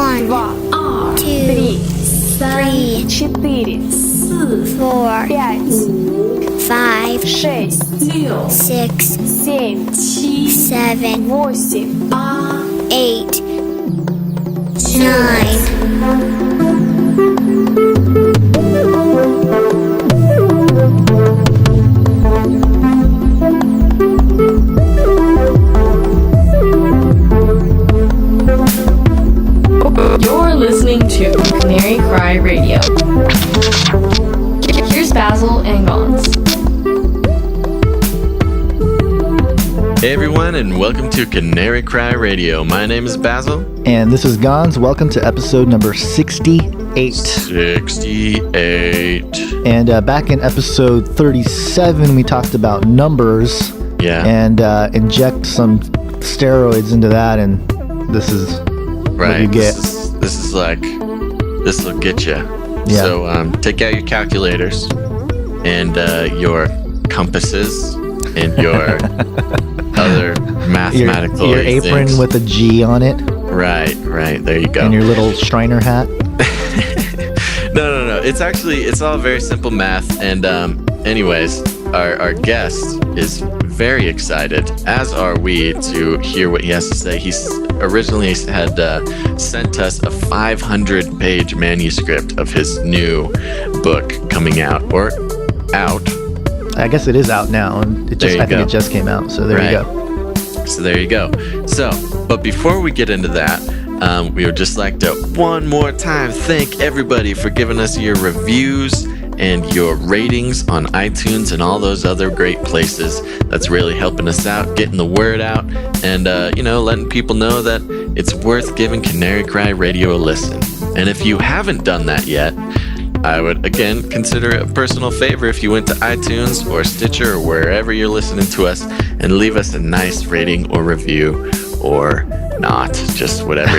One, 2, 3, 3, 4, 4, 5, 6, 6, 7, 7, 8, 8, 9. You're listening to Canary Cry Radio. Here's Basil and Gonz. Hey everyone, and welcome to Canary Cry Radio. My name is Basil. And this is Gonz. Welcome to episode number 68. 68. And back in episode 37, we talked about numbers. Yeah. And inject some steroids into that, and this is Right. what you get. This will get you. Yeah. So take out your calculators and your compasses and your other mathematical your apron things. with a G on it. Right. There you go. And your little Shriner hat. No. It's all very simple math. And anyways, our guest is very excited, as are we, to hear what he has to say. He's originally had sent us a 500-page manuscript of his new book coming out, or out. I guess it is out now, and I think it just came out, so there you go. So there you go. So, but before we get into that, we would just like to one more time thank everybody for giving us your reviews and your ratings on iTunes and all those other great places. That's really helping us out, getting the word out, and letting people know that it's worth giving Canary Cry Radio a listen. And if you haven't done that yet, I would again consider it a personal favor if you went to iTunes or Stitcher or wherever you're listening to us and leave us a nice rating or review, or not, just whatever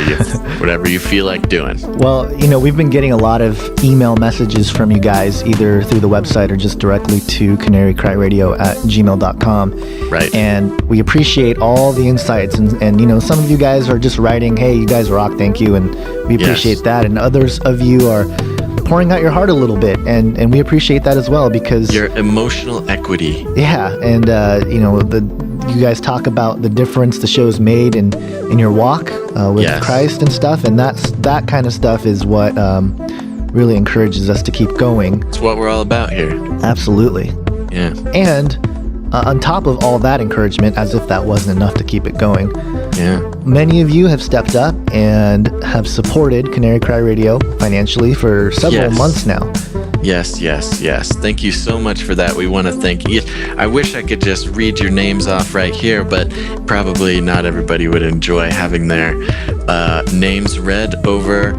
you feel like doing. Well, we've been getting a lot of email messages from you guys, either through the website or just directly to canarycryradio@gmail.com. Right. And we appreciate all the insights. And some of you guys are just writing, hey, you guys rock, thank you. And we appreciate that. And others of you are pouring out your heart a little bit. And we appreciate that as well, because your emotional equity. Yeah. And, you guys talk about the difference the show's made in your walk with Christ and stuff, and that kind of stuff is what really encourages us to keep going. It's what we're all about here. Absolutely. Yeah. And on top of all that encouragement, as if that wasn't enough to keep it going, many of you have stepped up and have supported Canary Cry Radio financially for several months now. Yes. Thank you so much for that. We want to thank you. I wish I could just read your names off right here, but probably not everybody would enjoy having their names read over,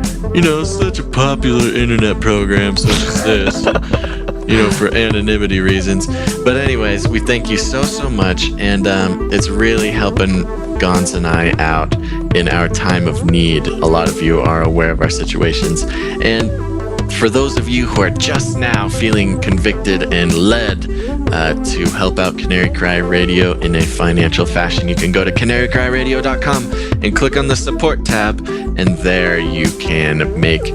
such a popular internet program such as this, for anonymity reasons. But anyways, we thank you so much, and it's really helping Gonz and I out in our time of need. A lot of you are aware of our situations, and for those of you who are just now feeling convicted and led to help out Canary Cry Radio in a financial fashion, you can go to canarycryradio.com and click on the support tab, and there you can make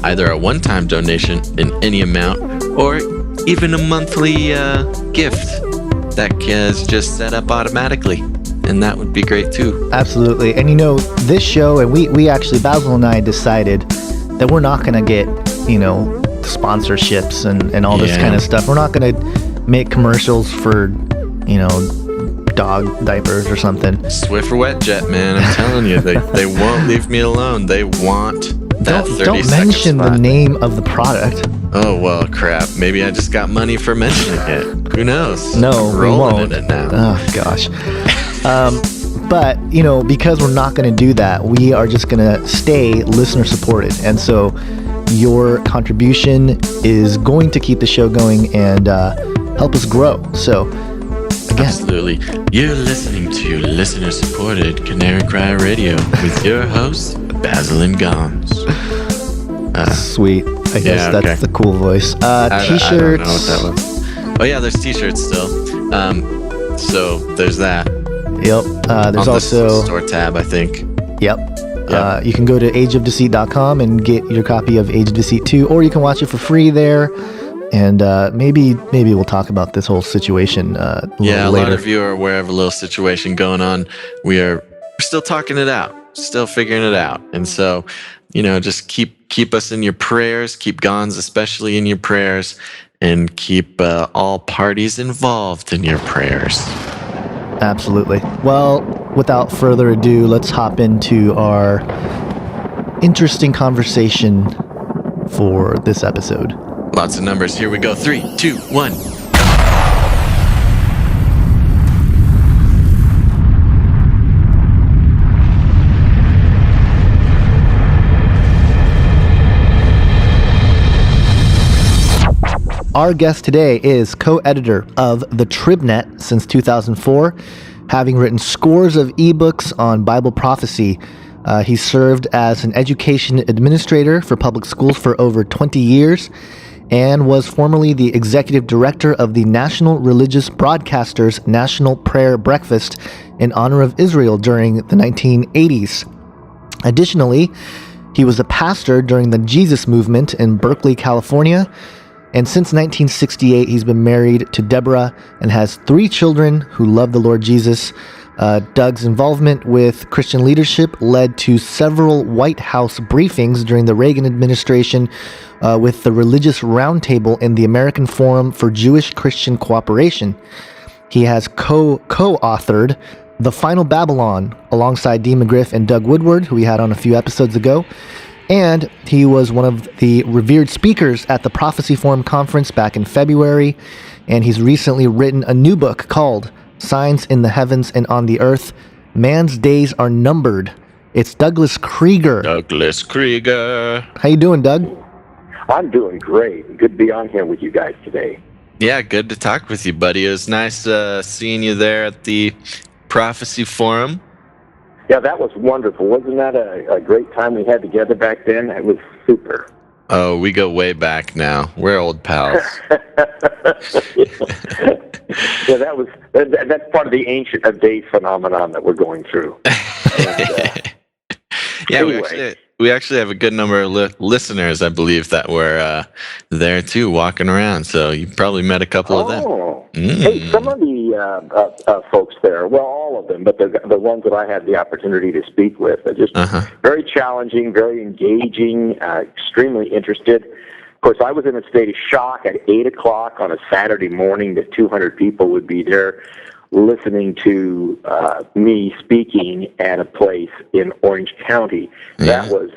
either a one-time donation in any amount or even a monthly gift that is just set up automatically. And that would be great too. Absolutely. And this show, and we actually, Basil and I decided that we're not going to get sponsorships and all this kind of stuff. We're not going to make commercials for dog diapers or something. Swiffer WetJet, man, I'm telling you, they won't leave me alone. They want that 30 don't mention the name of the product. Oh well, crap, maybe I just got money for mentioning it. Who knows? No, we won't. In it now. Oh gosh. But because we're not going to do that, we are just going to stay listener supported, and so your contribution is going to keep the show going and help us grow. So, again. Absolutely. You're listening to listener-supported Canary Cry Radio with your hosts, Basil and Gonz. Sweet. I guess that's the cool voice. T-shirts. I don't know what that was. Oh, yeah, there's T-shirts still. So, there's that. Yep. There's on also the store tab, I think. Yep. Yep. You can go to ageofdeceit.com and get your copy of Age of Deceit 2, or you can watch it for free there. And maybe we'll talk about this whole situation A later. lot of you are aware of a little situation going on. We're still talking it out, still figuring it out. And so, just keep us in your prayers, keep Gonz especially in your prayers, and keep all parties involved in your prayers. Absolutely. Well, without further ado, let's hop into our interesting conversation for this episode. Lots of numbers. Here we go. 3, 2, 1. Our guest today is co-editor of the Tribnet since 2004, having written scores of ebooks on Bible prophecy. He served as an education administrator for public schools for over 20 years and was formerly the executive director of the National Religious Broadcasters National Prayer Breakfast in honor of Israel during the 1980s. Additionally, he was a pastor during the Jesus Movement in Berkeley, California. And since 1968, he's been married to Deborah and has 3 children who love the Lord Jesus. Doug's involvement with Christian leadership led to several White House briefings during the Reagan administration with the Religious Roundtable and the American Forum for Jewish Christian Cooperation. He has co-authored The Final Babylon alongside Dee McGriff and Doug Woodward, who we had on a few episodes ago. And he was one of the revered speakers at the Prophecy Forum Conference back in February. And he's recently written a new book called Signs in the Heavens and on the Earth. Man's Days Are Numbered. It's Douglas Krieger. Douglas Krieger. How you doing, Doug? I'm doing great. Good to be on here with you guys today. Yeah, good to talk with you, buddy. It was nice seeing you there at the Prophecy Forum. Yeah, that was wonderful. Wasn't that a great time we had together back then? It was super. Oh, we go way back now. We're old pals. Yeah, that's part of the ancient of days phenomenon that we're going through. And, Yeah, anyway. we actually have a good number of listeners, I believe, that were there too, walking around. So you probably met a couple of them. Hey, some of the folks there, well, all of them, but the ones that I had the opportunity to speak with, are just very challenging, very engaging, extremely interested. Of course, I was in a state of shock at 8 o'clock on a Saturday morning that 200 people would be there listening to me speaking at a place in Orange County. Yeah. That was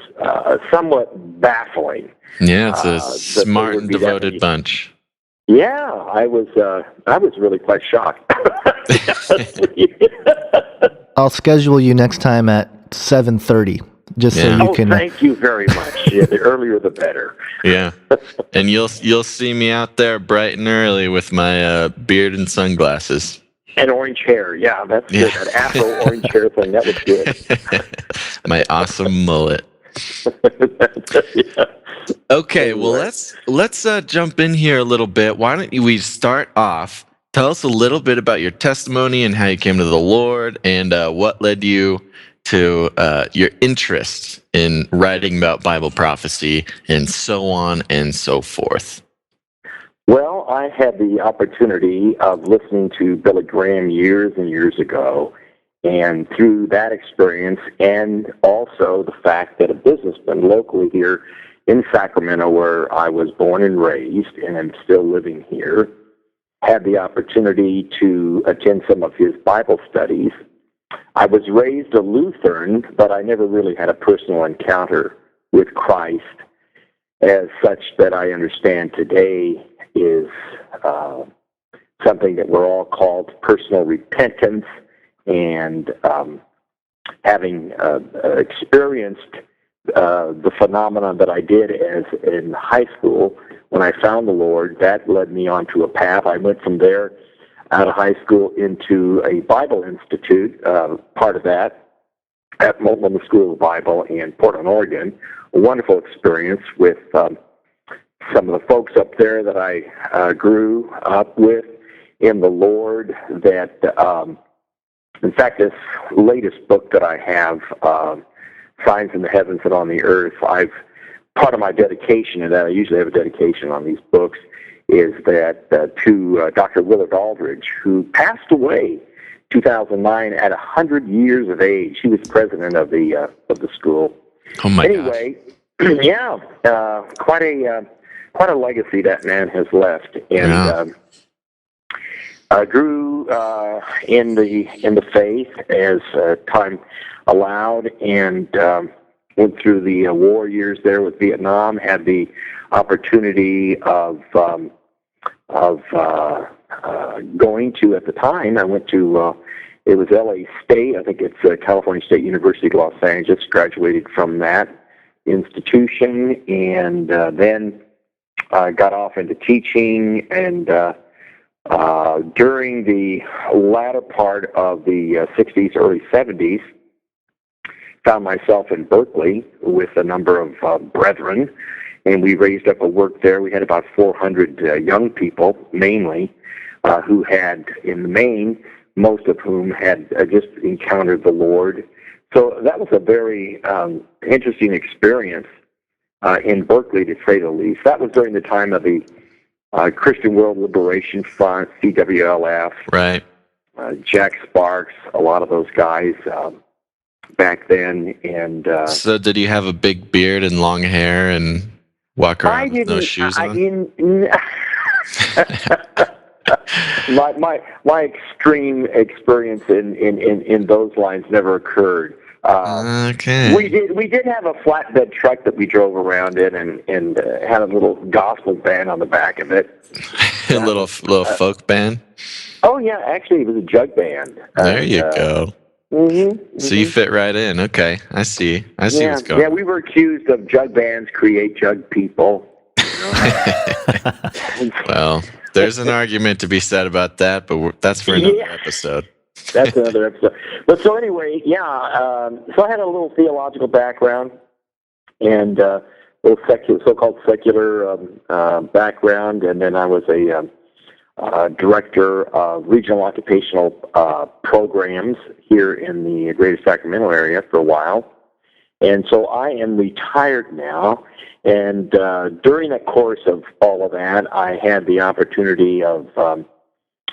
somewhat baffling. Yeah, it's a smart and devoted bunch. Yeah, I was really quite shocked. I'll schedule you next time at 7:30, just so you can. Thank you very much. Yeah, the earlier the better. Yeah, and you'll see me out there bright and early with my beard and sunglasses. And orange hair, yeah, that's good. That afro orange hair thing, that was good. My awesome mullet. Yeah. Okay, well let's jump in here a little bit. Why don't we start off? Tell us a little bit about your testimony and how you came to the Lord, and what led you to your interest in writing about Bible prophecy, and so on and so forth. Well, I had the opportunity of listening to Billy Graham years and years ago, and through that experience, and also the fact that a businessman locally here in Sacramento, where I was born and raised, and am still living here, had the opportunity to attend some of his Bible studies. I was raised a Lutheran, but I never really had a personal encounter with Christ as such that I understand today is something that we're all called personal repentance, and having experienced the phenomenon that I did as in high school when I found the Lord, that led me onto a path. I went from there out of high school into a Bible Institute, part of that at Multnomah School of Bible in Portland, Oregon. A wonderful experience with some of the folks up there that I grew up with in the Lord. That, in fact, this latest book that I have, signs in the heavens and on the earth. Part of my dedication, and I usually have a dedication on these books, is that to Dr. Willard Aldridge, who passed away 2009 at 100 years of age. He was president of the school. Oh my anyway, yeah, quite a legacy that man has left, and grew in the faith as time allowed, and went through the war years there with Vietnam. Had the opportunity of going to, at the time, I went to. It was L.A. State. I think it's California State University of Los Angeles. Graduated from that institution, and then got off into teaching. And during the latter part of the 60s, early 70s, found myself in Berkeley with a number of brethren, and we raised up a work there. We had about 400 young people, mainly, who had, in the main, most of whom had just encountered the Lord. So that was a very interesting experience in Berkeley, to say the least. That was during the time of the Christian World Liberation Front, CWLF, right? Jack Sparks, a lot of those guys back then. And so, did you have a big beard and long hair and walk around with no shoes on? My extreme experience in those lines never occurred. Okay. We did have a flatbed truck that we drove around in, and had a little gospel band on the back of it. A little folk band. Oh yeah, actually it was a jug band. There you go. Mm-hmm, so you fit right in. Okay, I see what's going on. Yeah, we were accused of jug bands create jug people. Well, there's an argument to be said about that, but that's for another episode. That's another episode. But so anyway, so I had a little theological background and a little so-called secular background, and then I was a director of regional occupational programs here in the greater Sacramento area for a while. And so I am retired now, and during the course of all of that, I had the opportunity of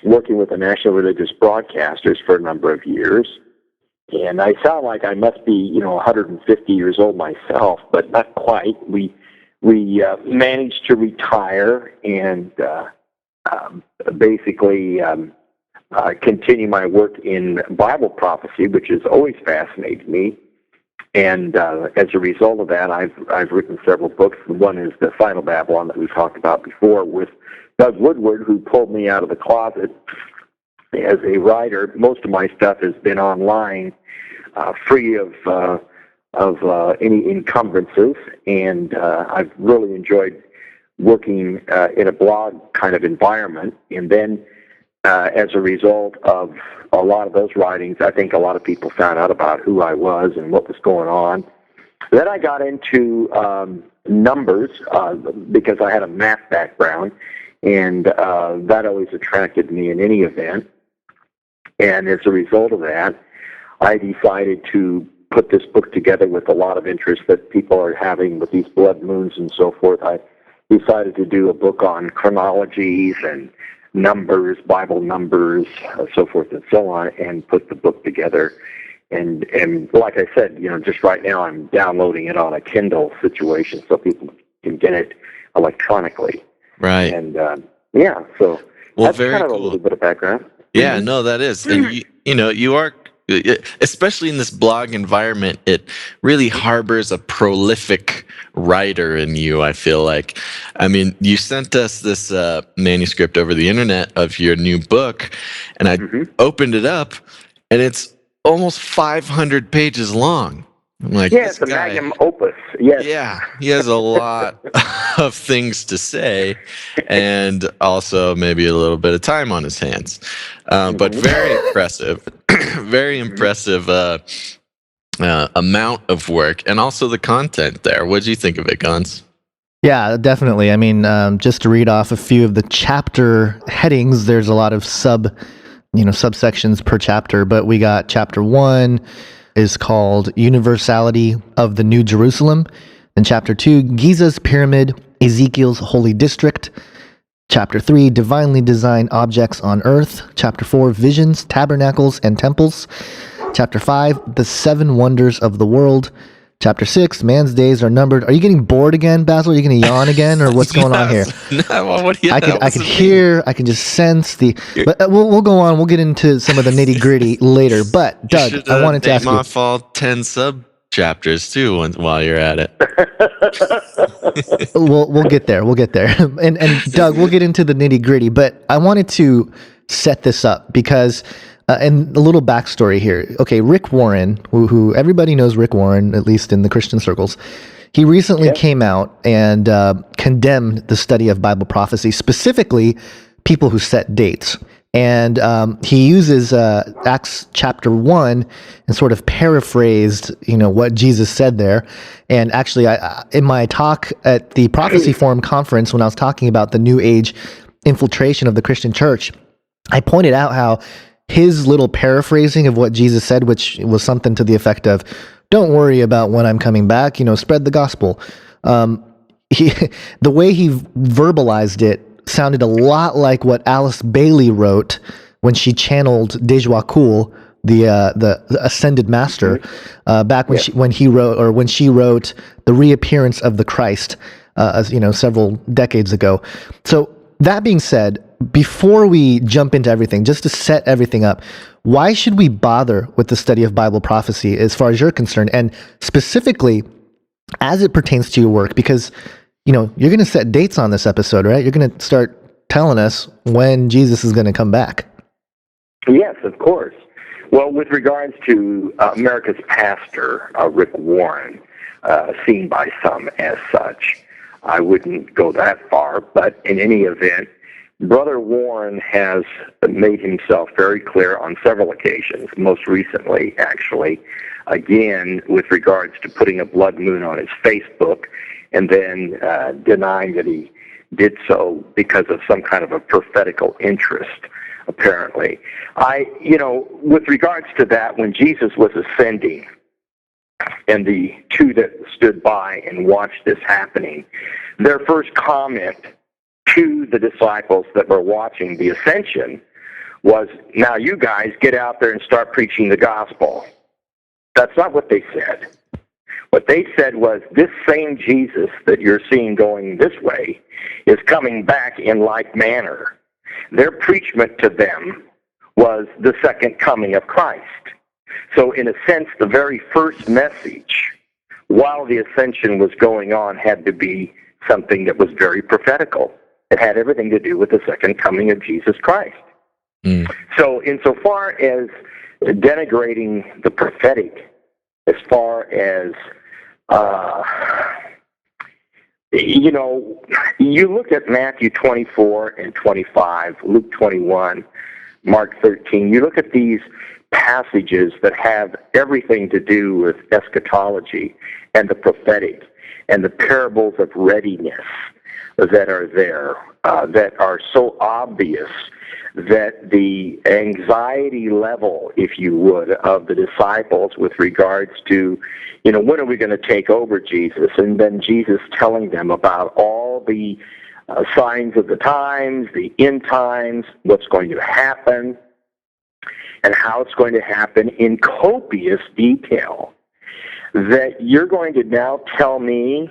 working with the National Religious Broadcasters for a number of years. And I sound like I must be, 150 years old myself, but not quite. We managed to retire and basically continue my work in Bible prophecy, which has always fascinated me. And as a result of that, I've written several books. One is The Final Babylon that we've talked about before, with Doug Woodward, who pulled me out of the closet as a writer. Most of my stuff has been online, free of any encumbrances, and I've really enjoyed working in a blog kind of environment. And then as a result of a lot of those writings, I think a lot of people found out about who I was and what was going on. Then I got into numbers because I had a math background, and that always attracted me in any event. And as a result of that, I decided to put this book together with a lot of interest that people are having with these blood moons and so forth. I decided to do a book on chronologies and numbers, Bible numbers, so forth and so on, and put the book together. And like I said, just right now I'm downloading it on a Kindle situation so people can get it electronically. Right. And so that's very kind of cool. a little bit of background. Yeah, no, that is. And you are, especially in this blog environment, it really harbors a prolific writer in you, I feel like. I mean, you sent us this manuscript over the internet of your new book, and I opened it up, and it's almost 500 pages long. I'm like, yeah, it's a magnum opus. Yes. Yeah, he has a lot of things to say, and also maybe a little bit of time on his hands. But very impressive, very impressive amount of work, and also the content there. What do you think of it, Gonz? Yeah, definitely. I mean, just to read off a few of the chapter headings, there's a lot of subsections per chapter, but we got chapter 1 is called Universality of the New Jerusalem. Then chapter 2, Giza's Pyramid, Ezekiel's Holy District. Chapter 3, Divinely Designed Objects on Earth. Chapter 4, Visions, Tabernacles, and Temples. Chapter 5, The Seven Wonders of the World. Chapter 6, Man's Days Are Numbered. Are you getting bored again, Basil? Are you going to yawn again, or what's going on here? No, what do you, I could hear, I can just sense the... But we'll go on. We'll get into some of the nitty-gritty later. But, Doug, I wanted to ask you... off all 10 sub-chapters, too, while you're at it. We'll get there. We'll get there. And Doug, we'll get into the nitty-gritty. But I wanted to set this up because... and a little backstory here. Okay, Rick Warren, who everybody knows Rick Warren, at least in the Christian circles, he recently came out and condemned the study of Bible prophecy, specifically people who set dates. And he uses Acts chapter 1 and sort of paraphrased, what Jesus said there. And actually, in my talk at the Prophecy Forum conference, when I was talking about the New Age infiltration of the Christian church, I pointed out how his little paraphrasing of what Jesus said, which was something to the effect of, don't worry about when I'm coming back, spread the gospel. The way he verbalized it sounded a lot like what Alice Bailey wrote when she channeled Dejwa Kul, the ascended master, back when she wrote The Reappearance of the Christ, several decades ago. So that being said, before we jump into everything, just to set everything up, why should we bother with the study of Bible prophecy as far as you're concerned, and specifically as it pertains to your work? Because, you're going to set dates on this episode, right? You're going to start telling us when Jesus is going to come back. Yes, of course. Well, with regards to America's pastor, Rick Warren, seen by some as such, I wouldn't go that far, but in any event, Brother Warren has made himself very clear on several occasions, most recently, actually, again, with regards to putting a blood moon on his Facebook and then denying that he did so because of some kind of a prophetical interest, apparently. With regards to that, when Jesus was ascending, and the two that stood by and watched this happening, their first comment to the disciples that were watching the ascension was, now you guys get out there and start preaching the gospel. That's not what they said. What they said was, this same Jesus that you're seeing going this way is coming back in like manner. Their preachment to them was the second coming of Christ. So in a sense, the very first message while the ascension was going on had to be something that was very prophetical. It had everything to do with the second coming of Jesus Christ. So insofar as denigrating the prophetic, as far as, you look at Matthew 24 and 25, Luke 21, Mark 13, you look at these passages that have everything to do with eschatology and the prophetic and the parables of readiness that are there, that are so obvious that the anxiety level, if you would, of the disciples with regards to, when are we going to take over Jesus? And then Jesus telling them about all the signs of the times, the end times, what's going to happen, and how it's going to happen in copious detail. That you're going to now tell me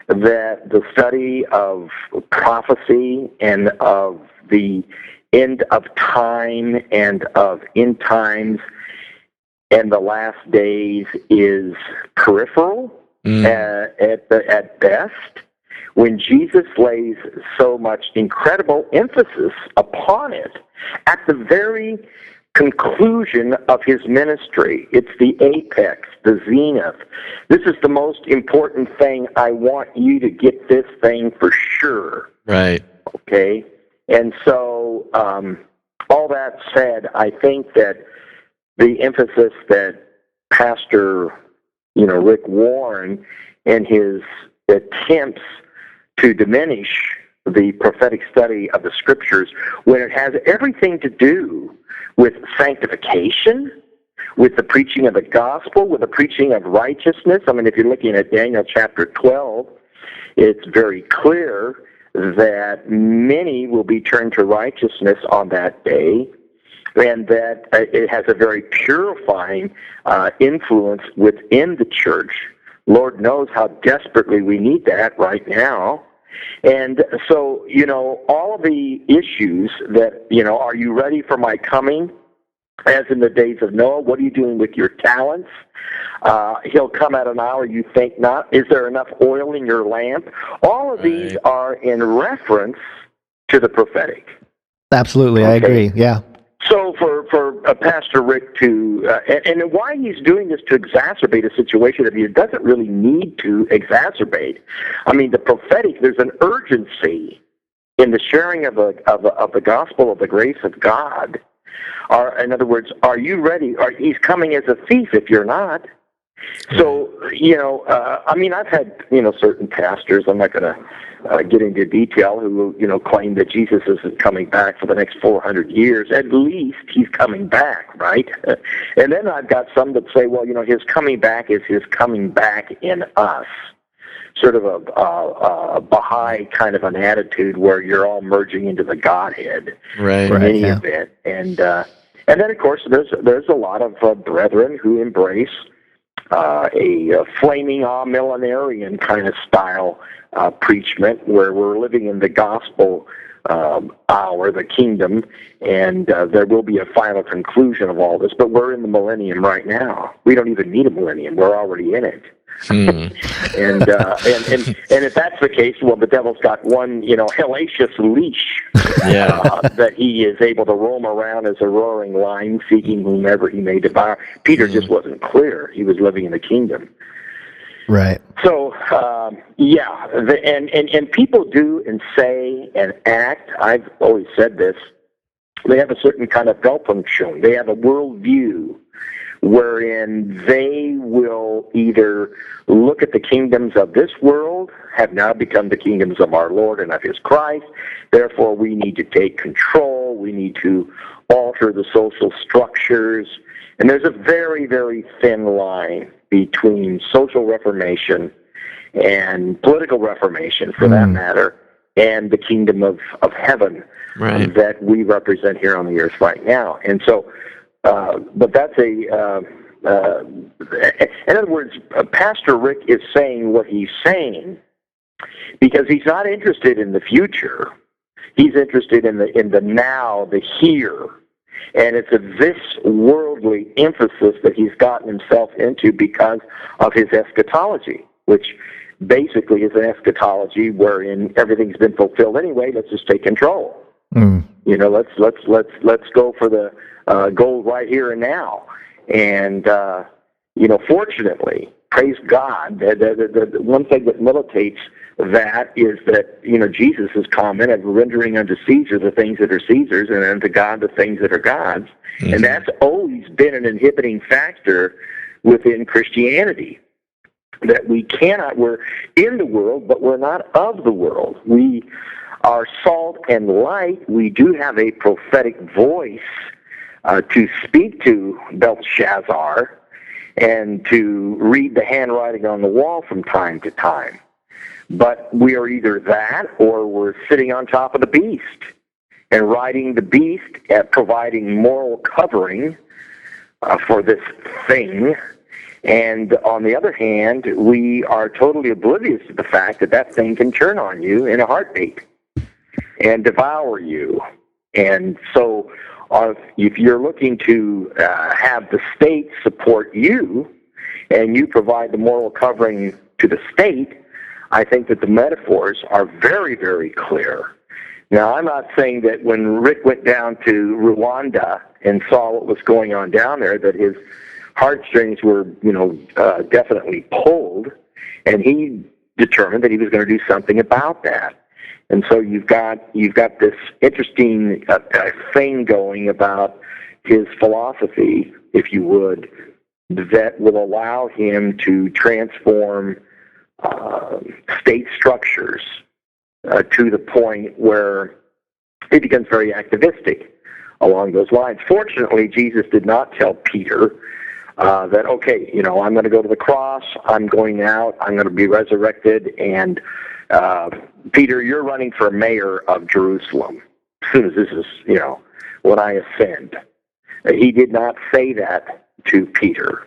that the study of prophecy and of the end of time and of end times and the last days is peripheral at best, when Jesus lays so much incredible emphasis upon it at the very conclusion of his ministry. It's the apex, the zenith. This is the most important thing. I want you to get this thing for sure. Right. Okay? And so, all that said, I think that the emphasis that Pastor, Rick Warren and his attempts to diminish the prophetic study of the Scriptures, when it has everything to do with sanctification, with the preaching of the gospel, with the preaching of righteousness. I mean, if you're looking at Daniel chapter 12, it's very clear that many will be turned to righteousness on that day, and that it has a very purifying influence within the church. Lord knows how desperately we need that right now. And so, all of the issues that, are you ready for my coming? As in the days of Noah, what are you doing with your talents? He'll come at an hour you think not. Is there enough oil in your lamp? All of these are in reference to the prophetic. Absolutely, I agree. Yeah. So for Pastor Rick to, and why he's doing this to exacerbate a situation that he doesn't really need to exacerbate. I mean, the prophetic, there's an urgency in the sharing of the gospel of the grace of God. In other words, are you ready? He's coming as a thief if you're not. So, I've had, certain pastors, I'm not going to get into detail, who, claim that Jesus isn't coming back for the next 400 years. At least he's coming back, right? And then I've got some that say, well, his coming back is his coming back in us. Sort of a Baha'i kind of an attitude where you're all merging into the Godhead in any event. And then, of course, there's a lot of brethren who embrace a flaming millenarian kind of style preachment, where we're living in the gospel hour, the kingdom, and there will be a final conclusion of all this. But we're in the millennium right now. We don't even need a millennium. We're already in it. And if that's the case, well, the devil's got one, hellacious leash that he is able to roam around as a roaring lion, seeking whomever he may devour. Peter just wasn't clear. He was living in the kingdom. Right. So, and people do and say and act. I've always said this. They have a certain kind of Weltanschauung. They have a worldview wherein they will either look at the kingdoms of this world, have now become the kingdoms of our Lord and of his Christ. Therefore, we need to take control. We need to alter the social structures. And there's a very, very thin line between social reformation and political reformation, for that matter, and the kingdom of heaven that we represent here on the earth right now. And so, but that's in other words, Pastor Rick is saying what he's saying because he's not interested in the future. He's interested in the now, the here. And it's this worldly emphasis that he's gotten himself into because of his eschatology, which basically is an eschatology wherein everything's been fulfilled anyway. Let's just take control. Let's go for the gold right here and now. And fortunately, praise God, the one thing that militates that is that Jesus' comment of rendering unto Caesar the things that are Caesar's and unto God the things that are God's. Mm-hmm. And that's always been an inhibiting factor within Christianity. That we're in the world, but we're not of the world. We are salt and light. We do have a prophetic voice to speak to Belshazzar and to read the handwriting on the wall from time to time. But we are either that or we're sitting on top of the beast and riding the beast at providing moral covering for this thing. And on the other hand, we are totally oblivious to the fact that that thing can turn on you in a heartbeat and devour you. And so if you're looking to have the state support you and you provide the moral covering to the state, I think that the metaphors are very, very clear. Now, I'm not saying that when Rick went down to Rwanda and saw what was going on down there, that his heartstrings were, definitely pulled, and he determined that he was going to do something about that. And so you've got this interesting thing going about his philosophy, if you would, that will allow him to transform state structures to the point where it becomes very activistic along those lines. Fortunately, Jesus did not tell Peter that, okay, I'm going to go to the cross, I'm going out, I'm going to be resurrected, and Peter, you're running for mayor of Jerusalem as soon as this is, when I ascend. He did not say that to Peter.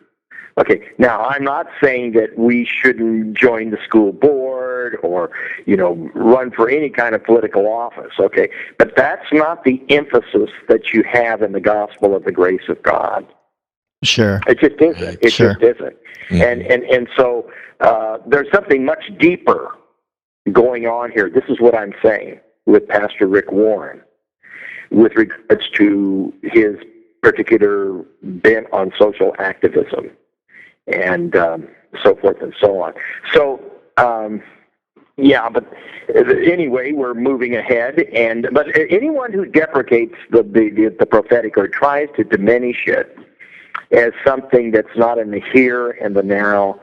Okay, now I'm not saying that we shouldn't join the school board or, run for any kind of political office, okay? But that's not the emphasis that you have in the gospel of the grace of God. Sure. It just isn't. It Sure. just isn't. Mm-hmm. And so there's something much deeper going on here. This is what I'm saying with Pastor Rick Warren with regards to his particular bent on social activism and so forth and so on. So, but anyway, we're moving ahead. But anyone who deprecates the prophetic or tries to diminish it as something that's not in the here and the now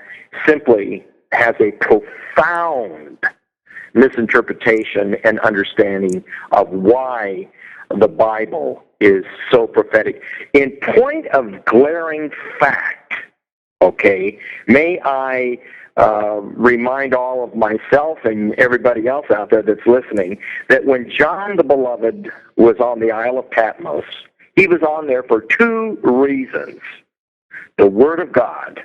simply has a profound misinterpretation and understanding of why the Bible is so prophetic. In point of glaring fact, okay, may I remind all of myself and everybody else out there that's listening that when John the Beloved was on the Isle of Patmos, he was on there for two reasons: the Word of God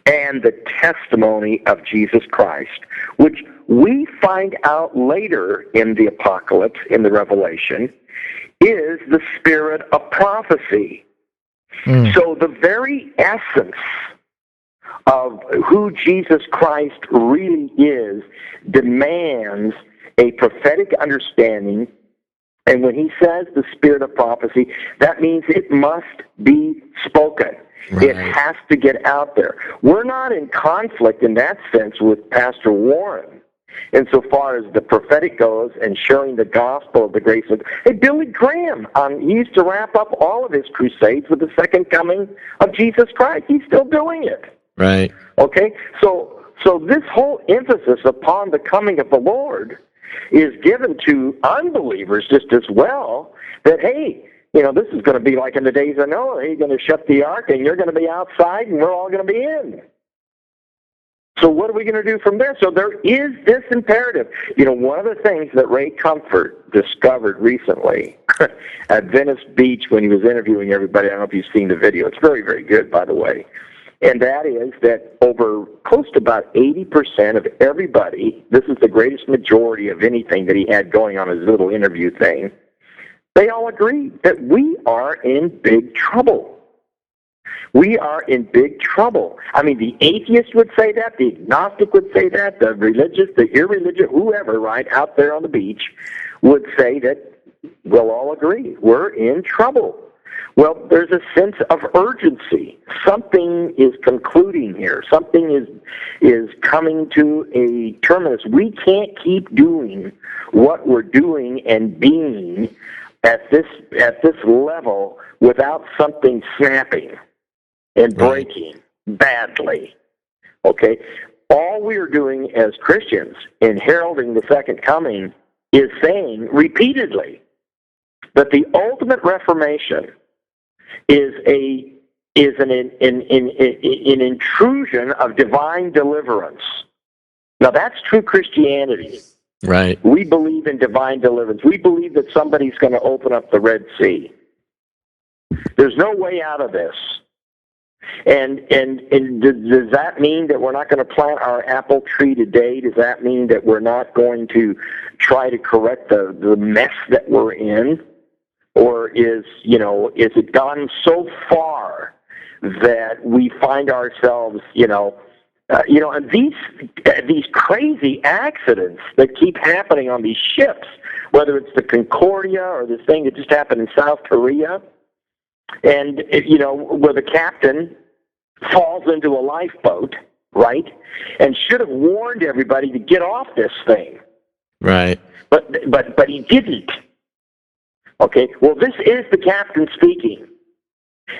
and the testimony of Jesus Christ, which we find out later in the Apocalypse, in the Revelation, is the spirit of prophecy. So the very essence of who Jesus Christ really is demands a prophetic understanding. And when he says the spirit of prophecy, that means it must be spoken. Right. It has to get out there. We're not in conflict in that sense with Pastor Warren insofar as the prophetic goes and sharing the gospel of the grace of... Hey, Billy Graham, he used to wrap up all of his crusades with the second coming of Jesus Christ. He's still doing it. Right. Okay? So this whole emphasis upon the coming of the Lord is given to unbelievers just as well, that, hey, this is going to be like in the days of Noah. You're going to shut the ark, and you're going to be outside, and we're all going to be in. So what are we going to do from there? So there is this imperative. One of the things that Ray Comfort discovered recently at Venice Beach when he was interviewing everybody, I don't know if you've seen the video. It's very, very good, by the way. And that is that over close to about 80% of everybody, this is the greatest majority of anything that he had going on his little interview thing, they all agree that we are in big trouble. We are in big trouble. I mean, the atheist would say that, the agnostic would say that, the religious, the irreligious, whoever, right, out there on the beach would say that we'll all agree. We're in trouble. Well, there's a sense of urgency. Something is concluding here. Something is coming to a terminus. We can't keep doing what we're doing and being at this level without something snapping and breaking badly. Okay? All we are doing as Christians in heralding the second coming is saying repeatedly that the ultimate reformation is an intrusion of divine deliverance. Now that's true Christianity. Right. We believe in divine deliverance. We believe that somebody's going to open up the Red Sea. There's no way out of this. And does that mean that we're not going to plant our apple tree today? Does that mean that we're not going to try to correct the mess that we're in? Or is it gone so far that we find ourselves, and these crazy accidents that keep happening on these ships, whether it's the Concordia or this thing that just happened in South Korea, and where the captain falls into a lifeboat, right, and should have warned everybody to get off this thing, right? But he didn't. Okay, well, this is the captain speaking,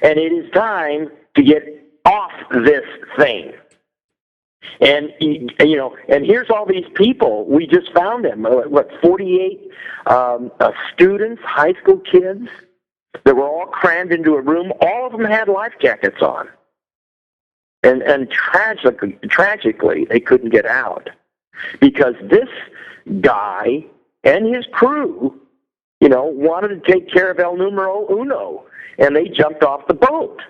and it is time to get off this thing. And and here's all these people. We just found them. 48 students, high school kids, that were all crammed into a room. All of them had life jackets on. And tragically, they couldn't get out because this guy and his crew, wanted to take care of El Numero Uno, and they jumped off the boat.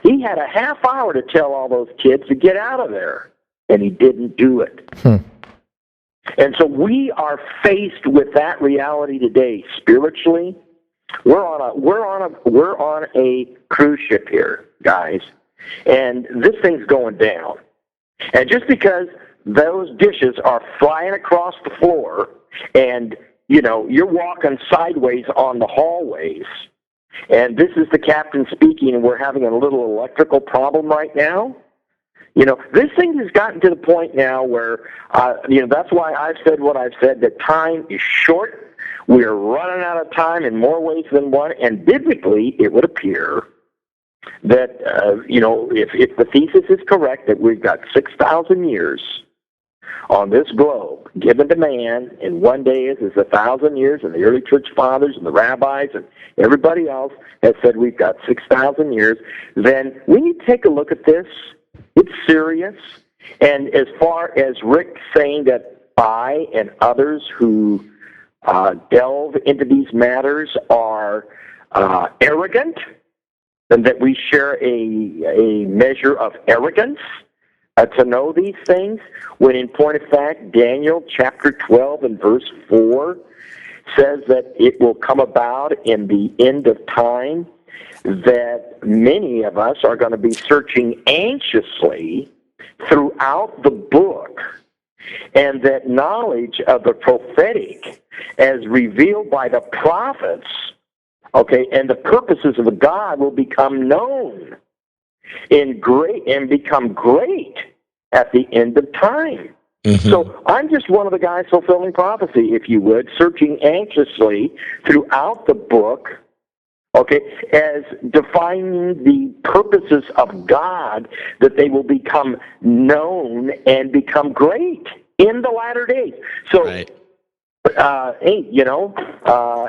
He had a half hour to tell all those kids to get out of there, and he didn't do it. And so we are faced with that reality today. Spiritually, we're on a cruise ship here, guys, and this thing's going down. And just because those dishes are flying across the floor, and you're walking sideways on the hallways, and this is the captain speaking, and we're having a little electrical problem right now. This thing has gotten to the point now where, that's why I've said what I've said, that time is short. We're running out of time in more ways than one, and biblically, it would appear that, if the thesis is correct, that we've got 6,000 years on this globe given to man, and one day is 1,000 years, and the early church fathers and the rabbis and everybody else has said we've got 6,000 years, then we need to take a look at this. It's serious. And as far as Rick saying that I and others who delve into these matters are arrogant, and that we share a measure of arrogance to know these things, when in point of fact, Daniel chapter 12 and verse 4 says that it will come about in the end of time that many of us are going to be searching anxiously throughout the book, and that knowledge of the prophetic as revealed by the prophets, and the purposes of God will become known and become great at the end of time. So I'm just one of the guys fulfilling prophecy, if you would, searching anxiously throughout the book, as defining the purposes of God, that they will become known and become great in the latter days. So, right. Hey,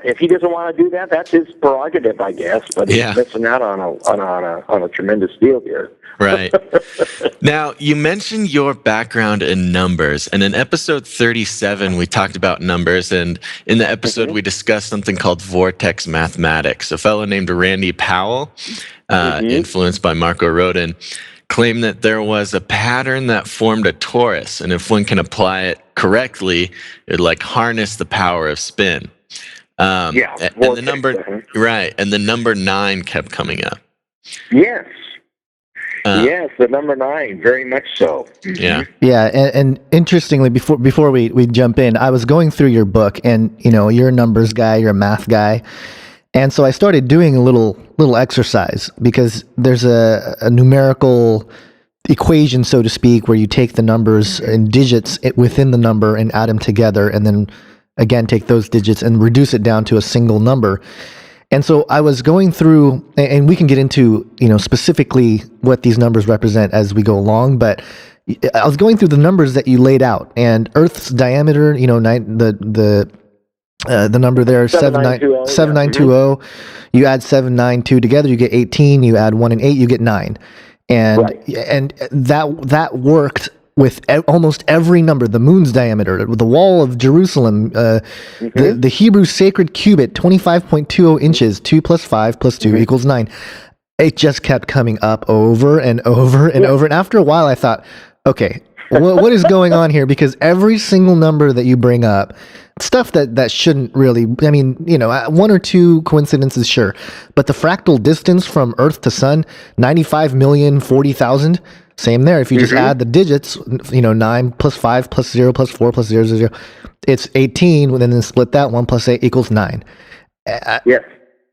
if he doesn't want to do that, that's his prerogative, I guess. But he's missing out on a tremendous deal here. Right. Now, you mentioned your background in numbers, and in episode 37, we talked about numbers, and in the episode, we discussed something called vortex mathematics. A fellow named Randy Powell, influenced by Marco Rodin, claimed that there was a pattern that formed a torus, and if one can apply it correctly, it would harness the power of spin. And the number, right, and the number 9 kept coming up. Yes. Yes, the number 9, very much so. Yeah. Yeah, and interestingly, before we jump in, I was going through your book, and you're a numbers guy, you're a math guy, and so I started doing a little exercise, because there's a numerical equation, so to speak, where you take the numbers and digits within the number and add them together, and then again take those digits and reduce it down to a single number. And so I was going through, and we can get into, specifically what these numbers represent as we go along, but I was going through the numbers that you laid out, and Earth's diameter, the number there, 7920. You add 792 together, you get 18. You add 1 and 8, you get 9. And that worked with almost every number. The moon's diameter, the wall of Jerusalem, the Hebrew sacred cubit, 25.20 inches, 2 plus 5 plus 2 equals 9. It just kept coming up over and over and over. And after a while, I thought, okay, what is going on here? Because every single number that you bring up, stuff that shouldn't really, one or two coincidences, sure. But the fractal distance from Earth to Sun, 95,040,000, same there. If you just add the digits, 9 plus 5 plus 0 plus 4 plus 0, 0, it's 18, and then split that, 1 plus 8 equals 9. Yes.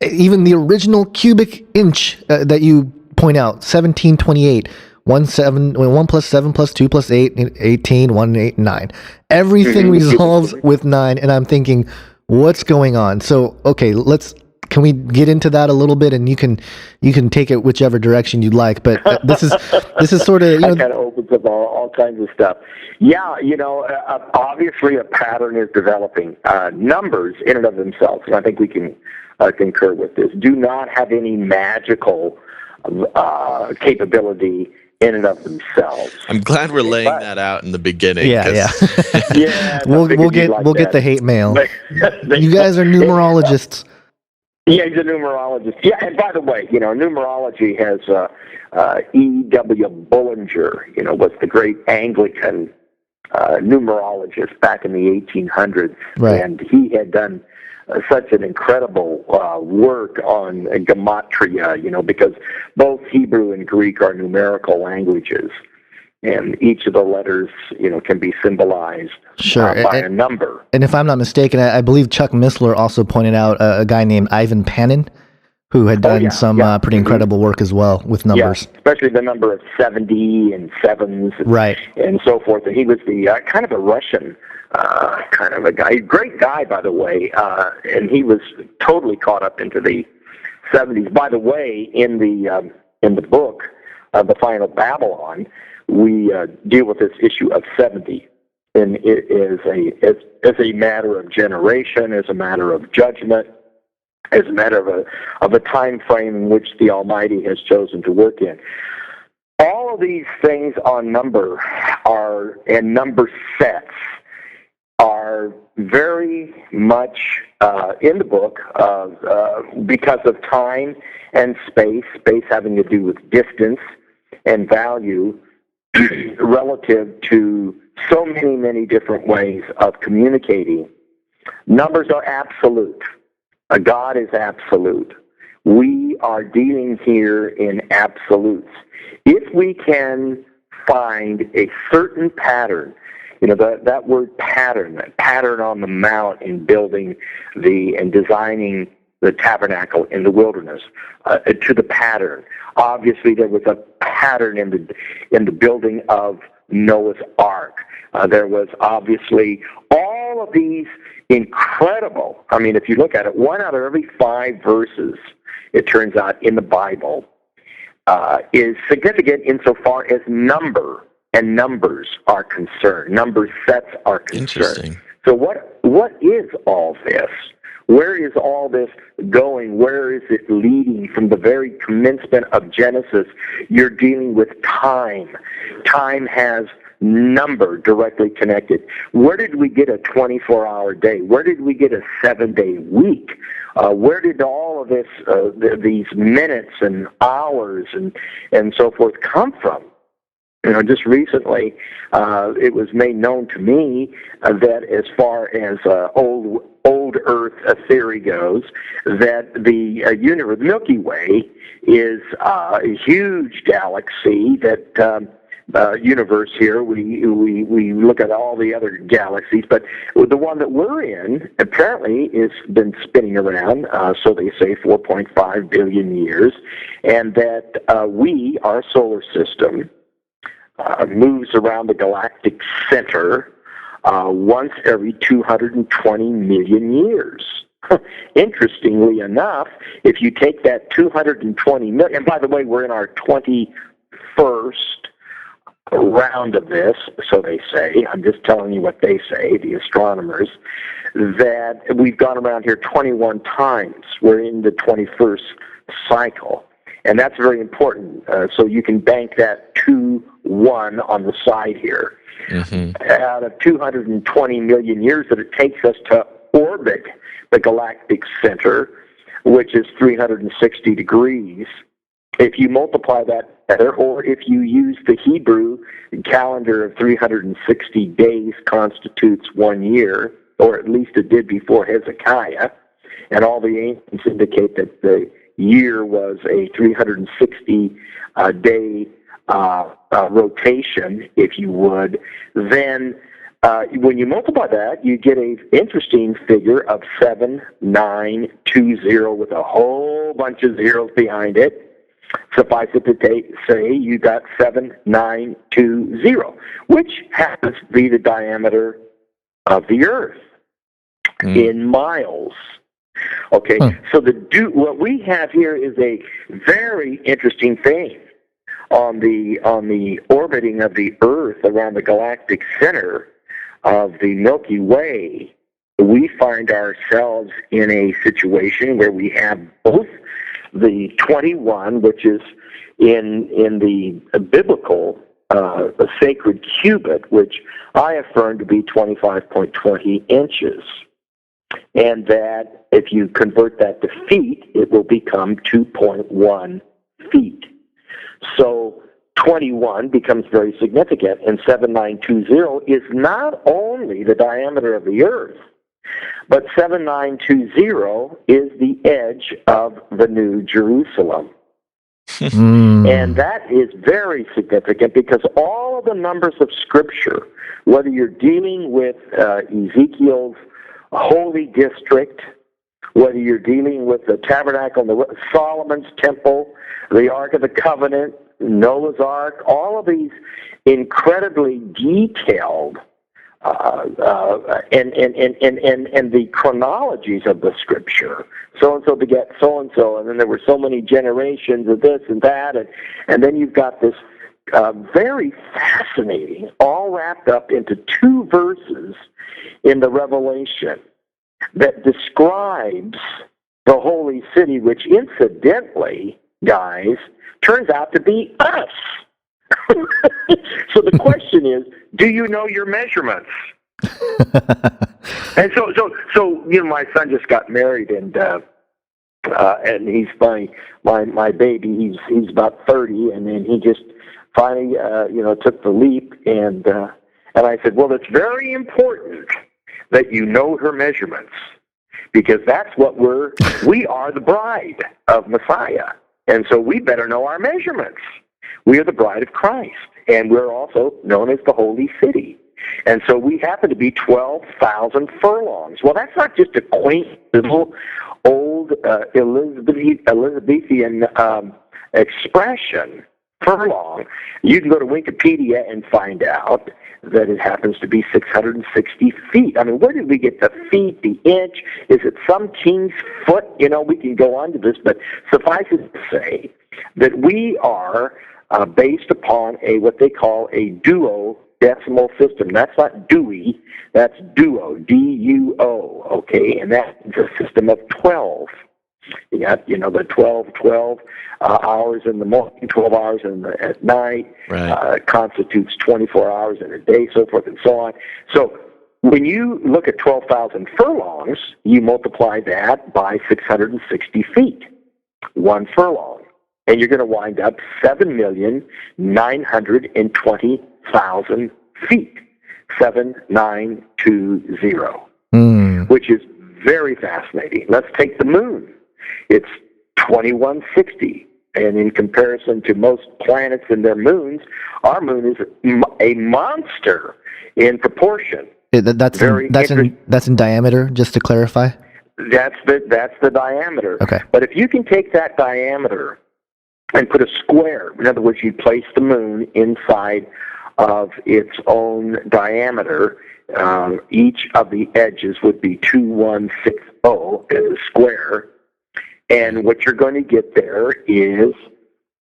Even the original cubic inch that you point out, 1728, 1 plus 7 plus 2 plus 8, 18, 1, 8, 9. Everything resolves with 9, and I'm thinking, what's going on? So, okay, let's can we get into that a little bit, and you can take it whichever direction you'd like. But this is sort of, that kind of opens up all kinds of stuff. Yeah, obviously a pattern is developing. Numbers in and of themselves, and I think we can concur with this, do not have any magical capability in and of themselves. I'm glad we're laying that out in the beginning. Yeah. Yeah, we'll get the hate mail. You guys are numerologists. Yeah, he's a numerologist. Yeah, and by the way, numerology has E.W. Bullinger, was the great Anglican numerologist back in the 1800s. Right. And he had done such an incredible work on gematria, because both Hebrew and Greek are numerical languages. And each of the letters, can be symbolized by a number. And if I'm not mistaken, I believe Chuck Missler also pointed out a guy named Ivan Panin, who had done some pretty incredible work as well with numbers. Yeah, especially the number of 70 and sevens and so forth. And he was the kind of a Russian kind of a guy. Great guy, by the way. And he was totally caught up into the 70s. By the way, in the book, The Final Babylon, we deal with this issue of 70, and it is a matter of generation, as a matter of judgment, as a matter of a time frame in which the Almighty has chosen to work in. All of these things on number and number sets are very much in the book because of time and space having to do with distance and value, relative to so many, many different ways of communicating. Numbers are absolute. God is absolute. We are dealing here in absolutes. If we can find a certain pattern, that word pattern, that pattern on the mount in building and designing the tabernacle in the wilderness, to the pattern. Obviously, there was a pattern in the building of Noah's Ark. There was obviously all of these incredible. I mean, if you look at it, 1 out of every 5 verses, it turns out, in the Bible is significant insofar as number and numbers are concerned. Number sets are concerned. Interesting. So what is all this? Where is all this going? Where is it leading? From the very commencement of Genesis, you're dealing with time. Time has number directly connected. Where did we get a 24-hour day? Where did we get a 7-day week? Where did all of this, these minutes and hours and so forth come from? Just recently, it was made known to me that as far as old Earth theory goes, that the universe, Milky Way, is a huge galaxy. That universe here, we look at all the other galaxies, but the one that we're in apparently has been spinning around, so they say 4.5 billion years, and that our solar system, moves around the galactic center once every 220 million years. Interestingly enough, if you take that 220 million, and by the way, we're in our 21st round of this, so they say, I'm just telling you what they say, the astronomers, that we've gone around here 21 times. We're in the 21st cycle. And that's very important. So you can bank that 2-1 on the side here. Mm-hmm. Out of 220 million years that it takes us to orbit the galactic center, which is 360 degrees, if you multiply that, or if you use the Hebrew calendar of 360 days constitutes 1 year, or at least it did before Hezekiah, and all the ancients indicate that the year was a 360-day rotation, if you would, then when you multiply that, you get an interesting figure of 7920 with a whole bunch of zeros behind it. Suffice it to say you got 7920, which happens to be the diameter of the Earth in miles. Okay, so what we have here is a very interesting thing on the orbiting of the Earth around the galactic center of the Milky Way. We find ourselves in a situation where we have both the 21, which is in the biblical sacred cubit, which I affirm to be 25.20 inches. And that if you convert that to feet, it will become 2.1 feet. So 21 becomes very significant, and 7920 is not only the diameter of the Earth, but 7920 is the edge of the New Jerusalem. And that is very significant because all of the numbers of Scripture, whether you're dealing with Ezekiel's holy district, whether you're dealing with the tabernacle, Solomon's temple, the Ark of the Covenant, Noah's Ark, all of these incredibly detailed and the chronologies of the Scripture. So-and-so begat so-and-so, and then there were so many generations of this and that, and then you've got this very fascinating, all wrapped up into 2 verses in the Revelation that describes the holy city, which incidentally, guys, turns out to be us. So the question is, do you know your measurements? And so my son just got married, and he's my baby. He's about 30, and then he just finally took the leap, and I said, well, it's very important that you know her measurements, because that's what we are the bride of Messiah, and so we better know our measurements. We are the bride of Christ, and we're also known as the Holy City. And so we happen to be 12,000 furlongs. Well, that's not just a quaint little old Elizabethan expression, furlong. You can go to Wikipedia and find out that it happens to be 660 feet. I mean, where did we get the feet, the inch? Is it some king's foot? We can go on to this, but suffice it to say that we are based upon what they call a duodecimal system. That's not Dewey, that's duo, D-U-O, okay? And that's a system of 12. You got, the 12 hours in the morning, 12 hours at night, right. Constitutes 24 hours in a day, so forth and so on. So when you look at 12,000 furlongs, you multiply that by 660 feet, 1 furlong. And you're going to wind up 7,920,000 feet, 7920, which is very fascinating. Let's take the moon. It's 2160, and in comparison to most planets and their moons, our moon is a monster in proportion. That's in diameter, just to clarify. That's the diameter. Okay. But if you can take that diameter and put a square, in other words, you place the moon inside of its own diameter, each of the edges would be 2160 as a square, and what you're going to get there is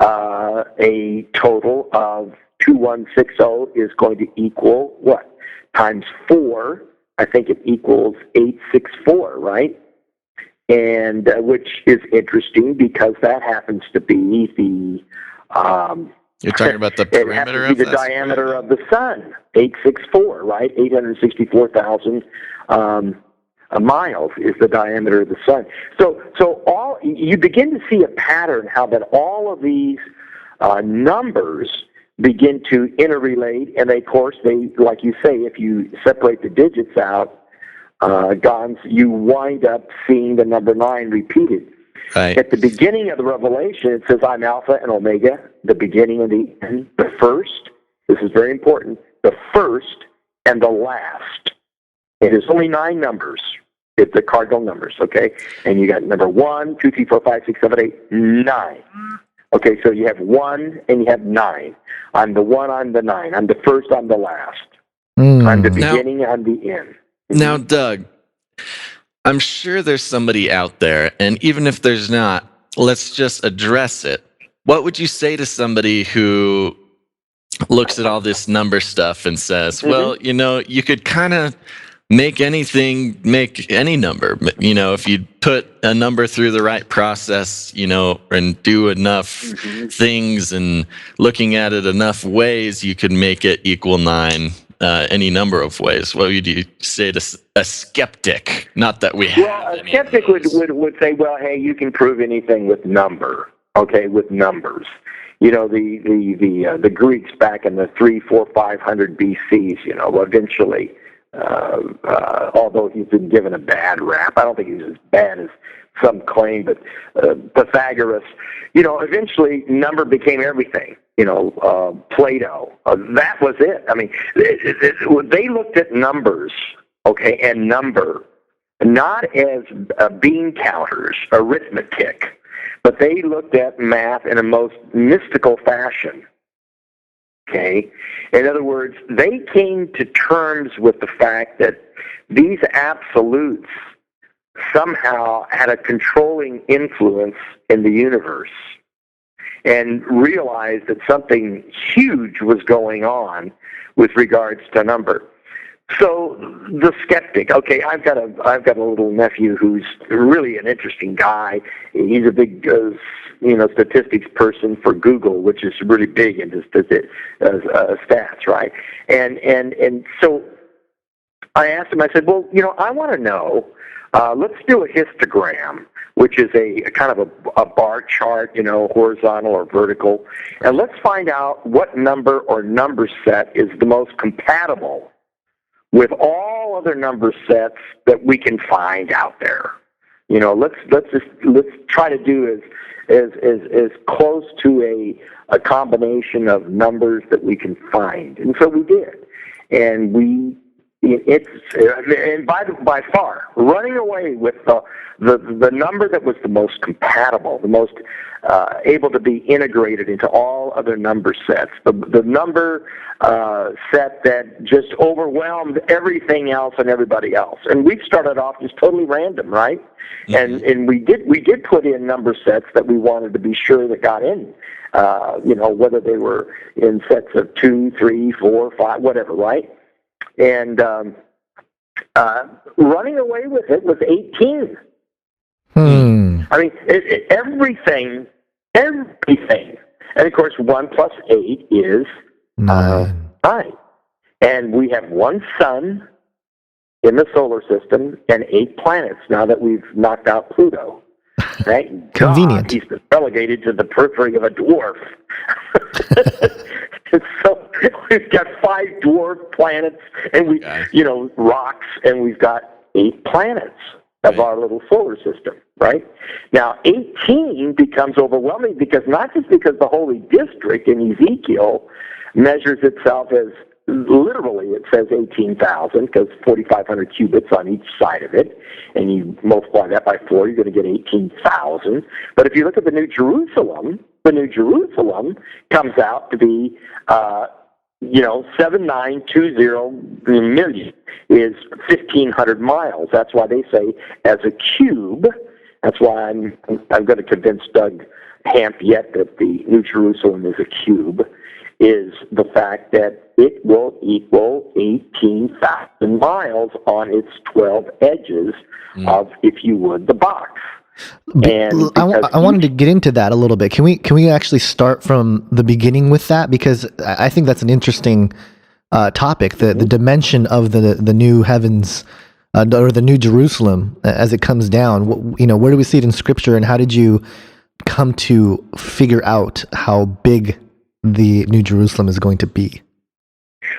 a total of 2160 is going to equal what? Times 4, I think it equals 864, right? And which is interesting because that happens to be the you're talking about the perimeter of the diameter of the sun, 864, right? 864,000 miles is the diameter of the sun. So all you begin to see a pattern how that all of these numbers begin to interrelate, and of course they, like you say, if you separate the digits out, Gonz, you wind up seeing the number 9 repeated. Right. At the beginning of the Revelation, it says, I'm Alpha and Omega, the beginning and the end, the first, this is very important, the first and the last. And there's only 9 numbers. It's the cardinal numbers, okay? And you got number 1, 2, 3, 4, 5, 6, 7, 8, 9. Okay, so you have 1 and you have 9. I'm the 1, I'm the 9. I'm the first, I'm the last. I'm the beginning, I'm the end. Now, Doug, I'm sure there's somebody out there, and even if there's not, let's just address it. What would you say to somebody who looks at all this number stuff and says, well, you could kind of make any number, if you put a number through the right process, and do enough things and looking at it enough ways, you could make it equal 9 any number of ways. What would you say to a skeptic? Not that we have. Well, a skeptic would say, well, hey, you can prove anything with number, okay, with numbers. The Greeks back in the 300, 400, 500 BCs, eventually, although he's been given a bad rap, I don't think he's as bad as some claim, but Pythagoras, eventually number became everything. Plato, that was it. I mean, they looked at numbers, okay, and number, not as bean counters, arithmetic, but they looked at math in a most mystical fashion. Okay? In other words, they came to terms with the fact that these absolutes somehow had a controlling influence in the universe and realized that something huge was going on with regards to number. So the skeptic, okay, I've got a little nephew who's really an interesting guy. He's a big, statistics person for Google, which is really big into stats, right? And so I asked him. I said, well, I want to know. Let's do a histogram, which is a kind of a bar chart, horizontal or vertical, and let's find out what number or number set is the most compatible with all other number sets that we can find out there. Let's try to do as close to a combination of numbers that we can find. And so we did. And by far running away with the number that was the most compatible, the most able to be integrated into all other number sets, the number set that just overwhelmed everything else and everybody else. And we started off just totally random, right? Mm-hmm. And we did put in number sets that we wanted to be sure that got in, whether they were in sets of 2, 3, 4, 5, whatever, right? And running away with it was 18. I mean, everything. And, of course, 1 plus 8 is 9. And we have one sun in the solar system and 8 planets now that we've knocked out Pluto. Right? Convenient. God, he's been relegated to the periphery of a dwarf. So we've got 5 dwarf planets, and rocks, and we've got 8 planets of our little solar system, right? Now, 18 becomes overwhelming not just because the holy district in Ezekiel measures itself as, literally it says 18,000, because 4,500 cubits on each side of it, and you multiply that by 4, you're going to get 18,000. But if you look at the New Jerusalem comes out to be 7,920 million is 1,500 miles. That's why they say as a cube. That's why I'm going to convince Doug Hamp yet that the New Jerusalem is a cube, is the fact that it will equal 18,000 miles on its 12 edges of, if you would, the box. And I wanted to get into that a little bit. Can we actually start from the beginning with that? Because I think that's an interesting topic, the dimension of the new heavens or the New Jerusalem as it comes down. Where do we see it in Scripture, and how did you come to figure out how big the New Jerusalem is going to be?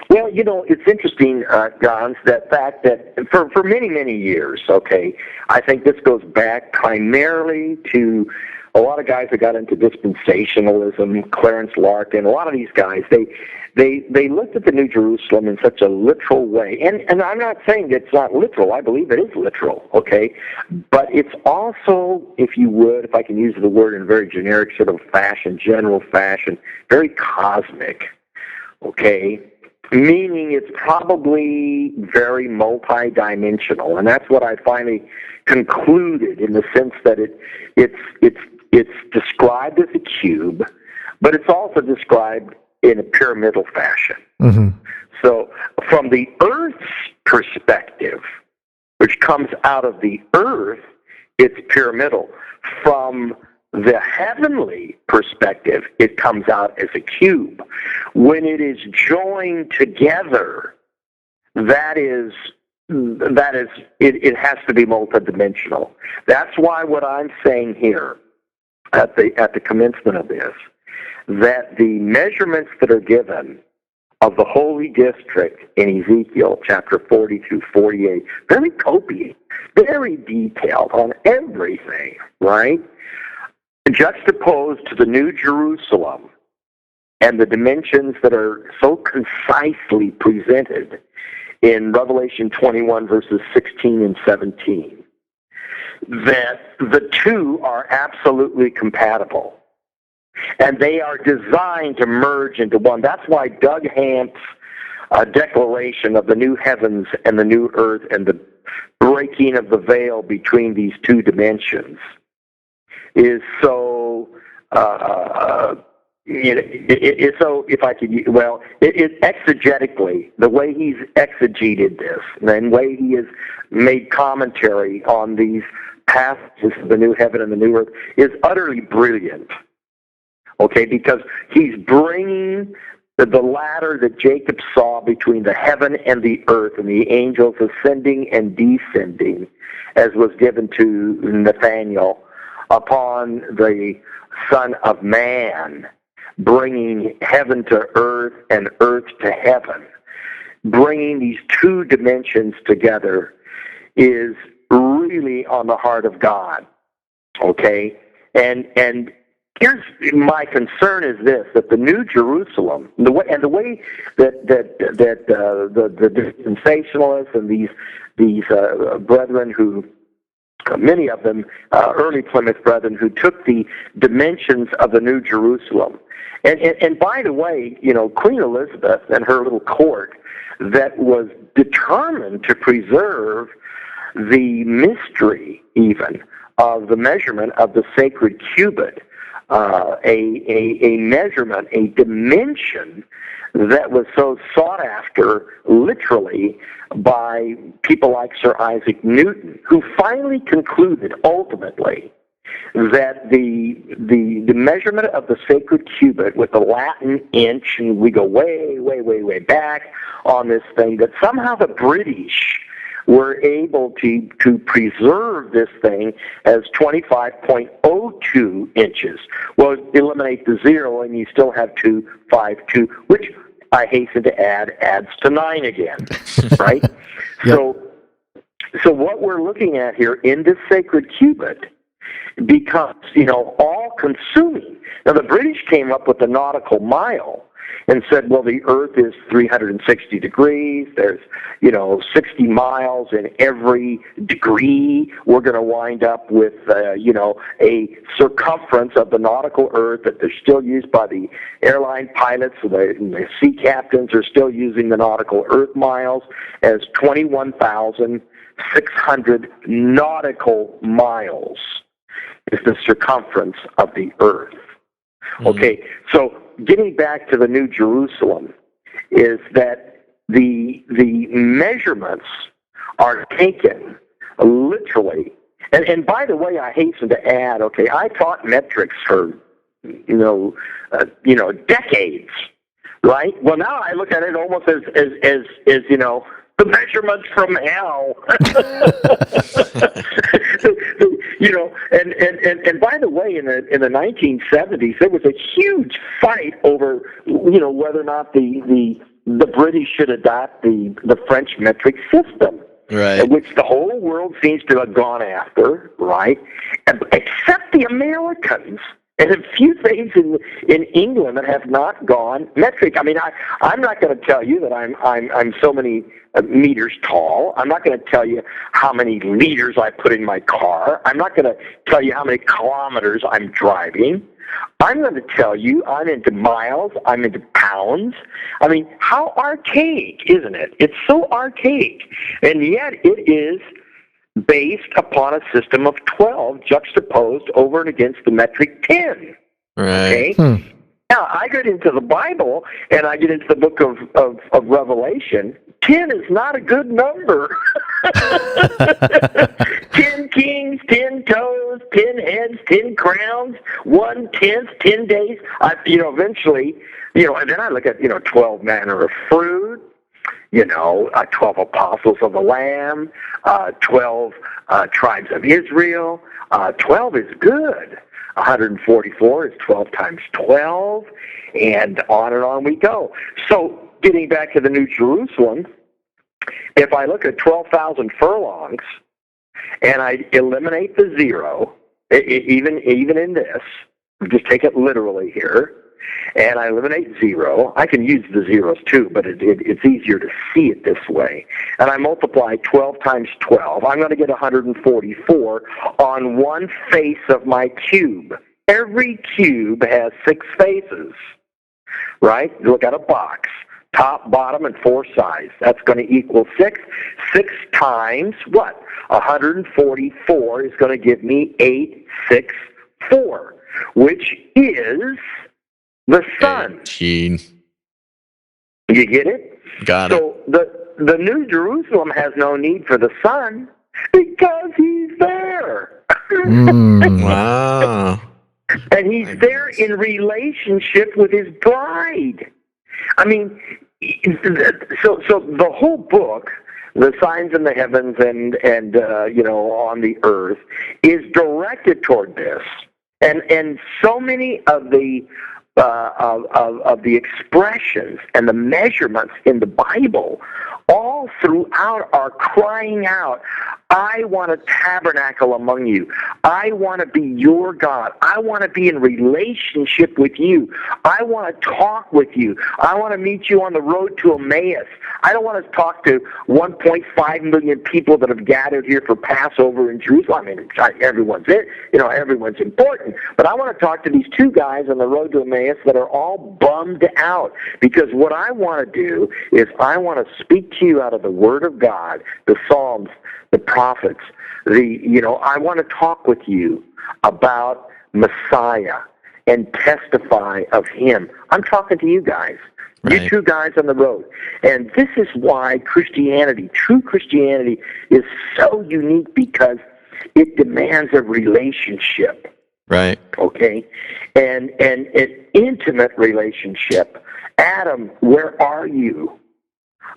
Well, it's interesting, Gonz, that fact that for many, many years, okay, I think this goes back primarily to a lot of guys that got into dispensationalism, Clarence Larkin, a lot of these guys, they looked at the New Jerusalem in such a literal way. And I'm not saying it's not literal. I believe it is literal, okay? But it's also, if you would, if I can use the word in a very generic sort of fashion, general fashion, very cosmic, okay? meaning it's probably very multidimensional, and that's what I finally concluded, in the sense that it's described as a cube, but it's also described in a pyramidal fashion. Mm-hmm. So from the Earth's perspective, which comes out of the Earth, it's pyramidal. From the heavenly perspective, it comes out as a cube. When it is joined together, it has to be multidimensional. That's why what I'm saying here at the commencement of this, that the measurements that are given of the holy district in Ezekiel chapter 40 through 48, very copious, very detailed on everything, right? Juxtaposed to the New Jerusalem and the dimensions that are so concisely presented in Revelation 21 verses 16 and 17, that the two are absolutely compatible. And they are designed to merge into one. That's why Doug Hamp's declaration of the new heavens and the new earth and the breaking of the veil between these two dimensions is so, exegetically, the way he's exegeted this, and the way he has made commentary on these passages of the new heaven and the new earth is utterly brilliant. Okay, because he's bringing the ladder that Jacob saw between the heaven and the earth, and the angels ascending and descending, as was given to Nathaniel, upon the Son of Man, bringing heaven to earth and earth to heaven. Bringing these two dimensions together is really on the heart of God. Okay, and here's my concern is this: that the New Jerusalem, the way that the dispensationalists and these brethren who, many of them early Plymouth brethren, who took the dimensions of the New Jerusalem, and by the way, Queen Elizabeth and her little court that was determined to preserve the mystery even of the measurement of the sacred cubit. A measurement, a dimension that was so sought after, literally, by people like Sir Isaac Newton, who finally concluded, ultimately, that the measurement of the sacred cubit with the Latin inch, and we go way, way, way, way back on this thing, that somehow the British were able to preserve this thing as 25.02 inches. Well, eliminate the 0 and you still have 252, which I hasten to add adds to 9 again, right? Yep. So what we're looking at here in this sacred cubit becomes, all-consuming. Now, the British came up with the nautical mile and said, well, the Earth is 360 degrees. There's, 60 miles in every degree. We're going to wind up with, a circumference of the nautical Earth that they're still used by the airline pilots. And the sea captains are still using the nautical Earth miles as 21,600 nautical miles is the circumference of the Earth. Mm-hmm. Okay, so getting back to the New Jerusalem is that the measurements are taken literally. And by the way, I hasten to add, okay, I taught metrics for, decades, right? Well, now I look at it almost as the measurements from hell. And by the way, in the 1970s, there was a huge fight over, whether or not the British should adopt the French metric system, right? Which the whole world seems to have gone after, right? Except the Americans. And a few things in England that have not gone metric. I mean, I'm not going to tell you that I'm so many meters tall. I'm not going to tell you how many liters I put in my car. I'm not going to tell you how many kilometers I'm driving. I'm going to tell you I'm into miles, I'm into pounds. I mean, how archaic, isn't it? It's so archaic. And yet it is based upon a system of 12 juxtaposed over and against the metric 10. Right. Okay? Now, I get into the Bible, and I get into the book of Revelation. 10 is not a good number. 10 kings, 10 toes, 10 heads, 10 crowns, 1/10, 10 days. Eventually, and then I look at, 12 manner of fruit, 12 apostles of the Lamb, 12 tribes of Israel. 12 is good. 144 is 12 times 12, and on we go. So, getting back to the New Jerusalem, if I look at 12,000 furlongs, and I eliminate the zero, even in this, just take it literally here, and I eliminate zero. I can use the zeros too, but it's easier to see it this way. And I multiply 12 times 12. I'm going to get 144 on one face of my cube. Every cube has 6 faces, right? Look at a box. Top, bottom, and 4 sides. That's going to equal 6. 6 times what? 144 is going to give me 864, which is the sun. 18. You get it? Got it. So the New Jerusalem has no need for the sun because he's there. Wow. And he's there in relationship with his bride. I mean, so the whole book, the signs in the heavens and on the earth, is directed toward this. And so many of the expressions and the measurements in the Bible all throughout are crying out, I want to tabernacle among you. I want to be your God. I want to be in relationship with you. I want to talk with you. I want to meet you on the road to Emmaus. I don't want to talk to 1.5 million people that have gathered here for Passover in Jerusalem. I mean, everyone's it. Everyone's important. But I want to talk to these 2 guys on the road to Emmaus that are all bummed out, because what I want to do is I want to speak to you out of the Word of God, the Psalms, the prophets. I want to talk with you about Messiah and testify of Him. I'm talking to you guys. Right. You 2 guys on the road. And this is why Christianity, true Christianity, is so unique, because it demands a relationship. Right. Okay? And an intimate relationship. Adam, where are you?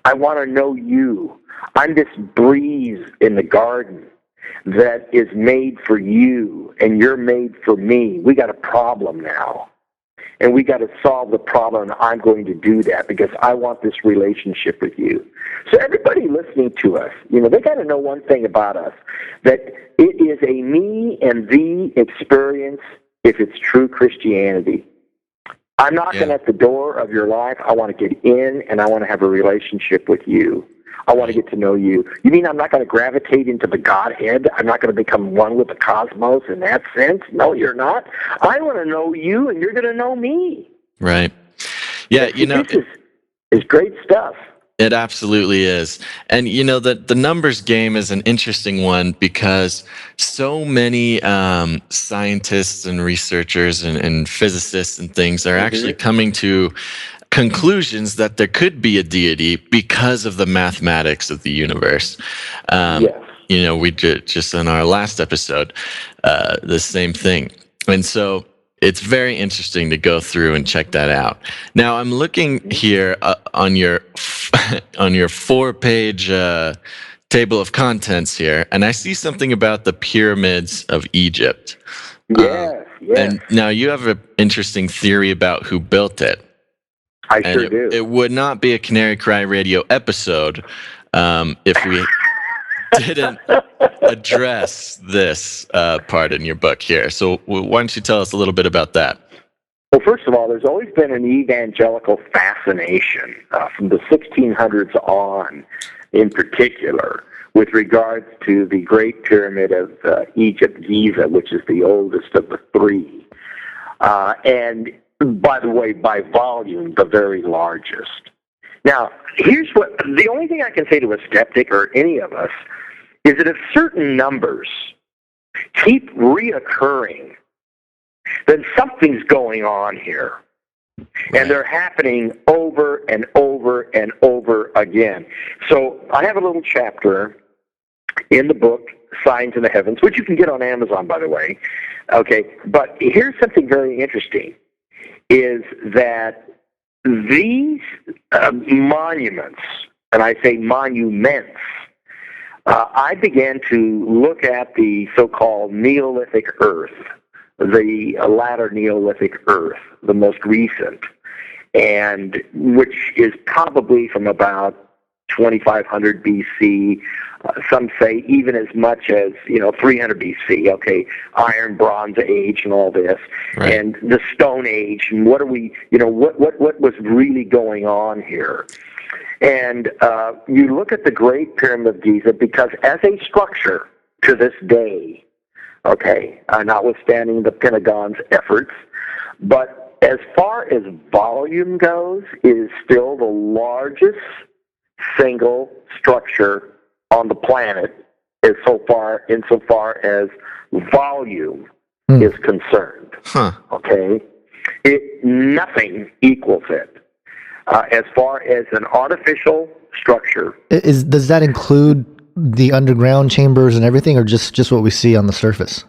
I want to know you. I'm this breeze in the garden that is made for you, and you're made for me. We got a problem now, and we got to solve the problem, and I'm going to do that because I want this relationship with you. So everybody listening to us, they got to know one thing about us, that it is a me and thee experience if it's true Christianity. I'm knocking at the door of your life. I want to get in, and I want to have a relationship with you. I want to get to know you. You mean I'm not going to gravitate into the Godhead? I'm not going to become one with the cosmos in that sense? No, you're not. I want to know you, and you're going to know me. Right. Yeah, This is great stuff. It absolutely is. And the numbers game is an interesting one, because so many scientists and researchers and physicists and things are actually coming to conclusions that there could be a deity because of the mathematics of the universe. Yes. We did just in our last episode the same thing. And so it's very interesting to go through and check that out. Now, I'm looking here on your 4-page table of contents here, and I see something about the pyramids of Egypt. Yes. And now you have an interesting theory about who built it. I sure do. It would not be a Canary Cry Radio episode if we didn't address this part in your book here. So why don't you tell us a little bit about that? Well, first of all, there's always been an evangelical fascination from the 1600s on, in particular, with regards to the Great Pyramid of Egypt, Giza, which is the oldest of the 3. and by the way, by volume, the very largest. Now, here's what the only thing I can say to a skeptic or any of us is that if certain numbers keep reoccurring, then something's going on here. And they're happening over and over and over again. So I have a little chapter in the book, Signs in the Heavens, which you can get on Amazon, by the way. Okay, but here's something very interesting, is that these monuments, and I say monuments, I began to look at the so-called Neolithic Earth, the latter Neolithic Earth, the most recent, and which is probably from about 2500 BC. Some say even as much as 300 BC. Okay, Iron Bronze Age and all this, and the Stone Age, and what are we? What was really going on here? And you look at the Great Pyramid of Giza, because as a structure to this day, okay, notwithstanding the Pentagon's efforts, but as far as volume goes, it is still the largest single structure on the planet insofar as volume is concerned. Okay? Nothing equals it. As far as an artificial structure. Does that include the underground chambers and everything, or just what we see on the surface?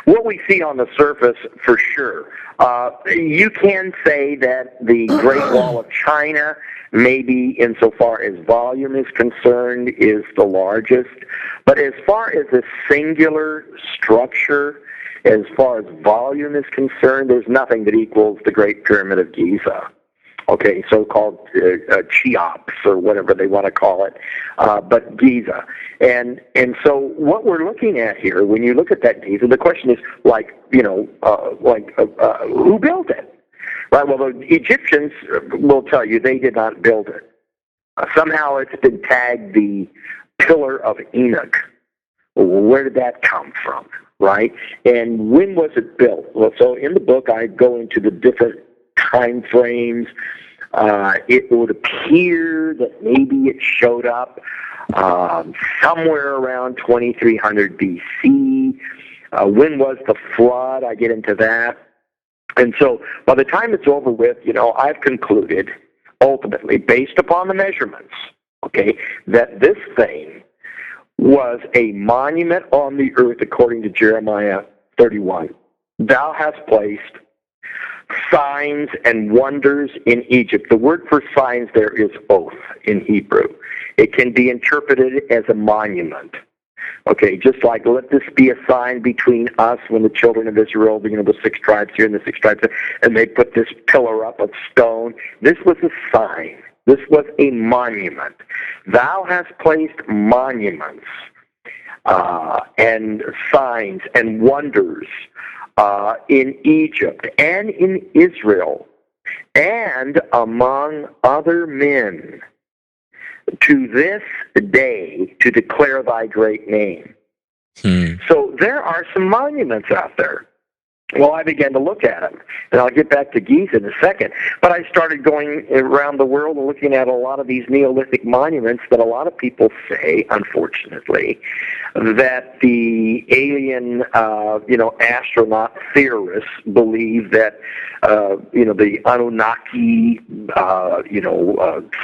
What we see on the surface, for sure. You can say that the Great Wall of China, maybe insofar as volume is concerned, is the largest. But as far as a singular structure, as far as volume is concerned, there's nothing that equals the Great Pyramid of Giza. Okay, so-called Cheops, or whatever they want to call it, but Giza. And so what we're looking at here, when you look at that Giza, the question is, who built it? Right, well, the Egyptians will tell you they did not build it. Somehow it's been tagged the Pillar of Enoch. Well, where did that come from, right? And when was it built? Well, so in the book I go into the different time frames. It would appear that maybe it showed up somewhere around 2300 BC. When was the flood? I get into that. And so by the time it's over with, I've concluded, ultimately, based upon the measurements, okay, that this thing was a monument on the earth according to Jeremiah 31. Thou hast placed signs and wonders in Egypt. The word for signs there is oath in Hebrew. It can be interpreted as a monument. Okay, just like let this be a sign between us when the children of Israel, the 6 tribes here and the 6 tribes there, and they put this pillar up of stone. This was a sign. This was a monument. Thou hast placed monuments and signs and wonders in Egypt and in Israel and among other men to this day to declare thy great name. So there are some monuments out there. Well, I began to look at them, and I'll get back to Giza in a second. But I started going around the world and looking at a lot of these Neolithic monuments that a lot of people say, unfortunately, that the alien, astronaut theorists believe that, the Anunnaki,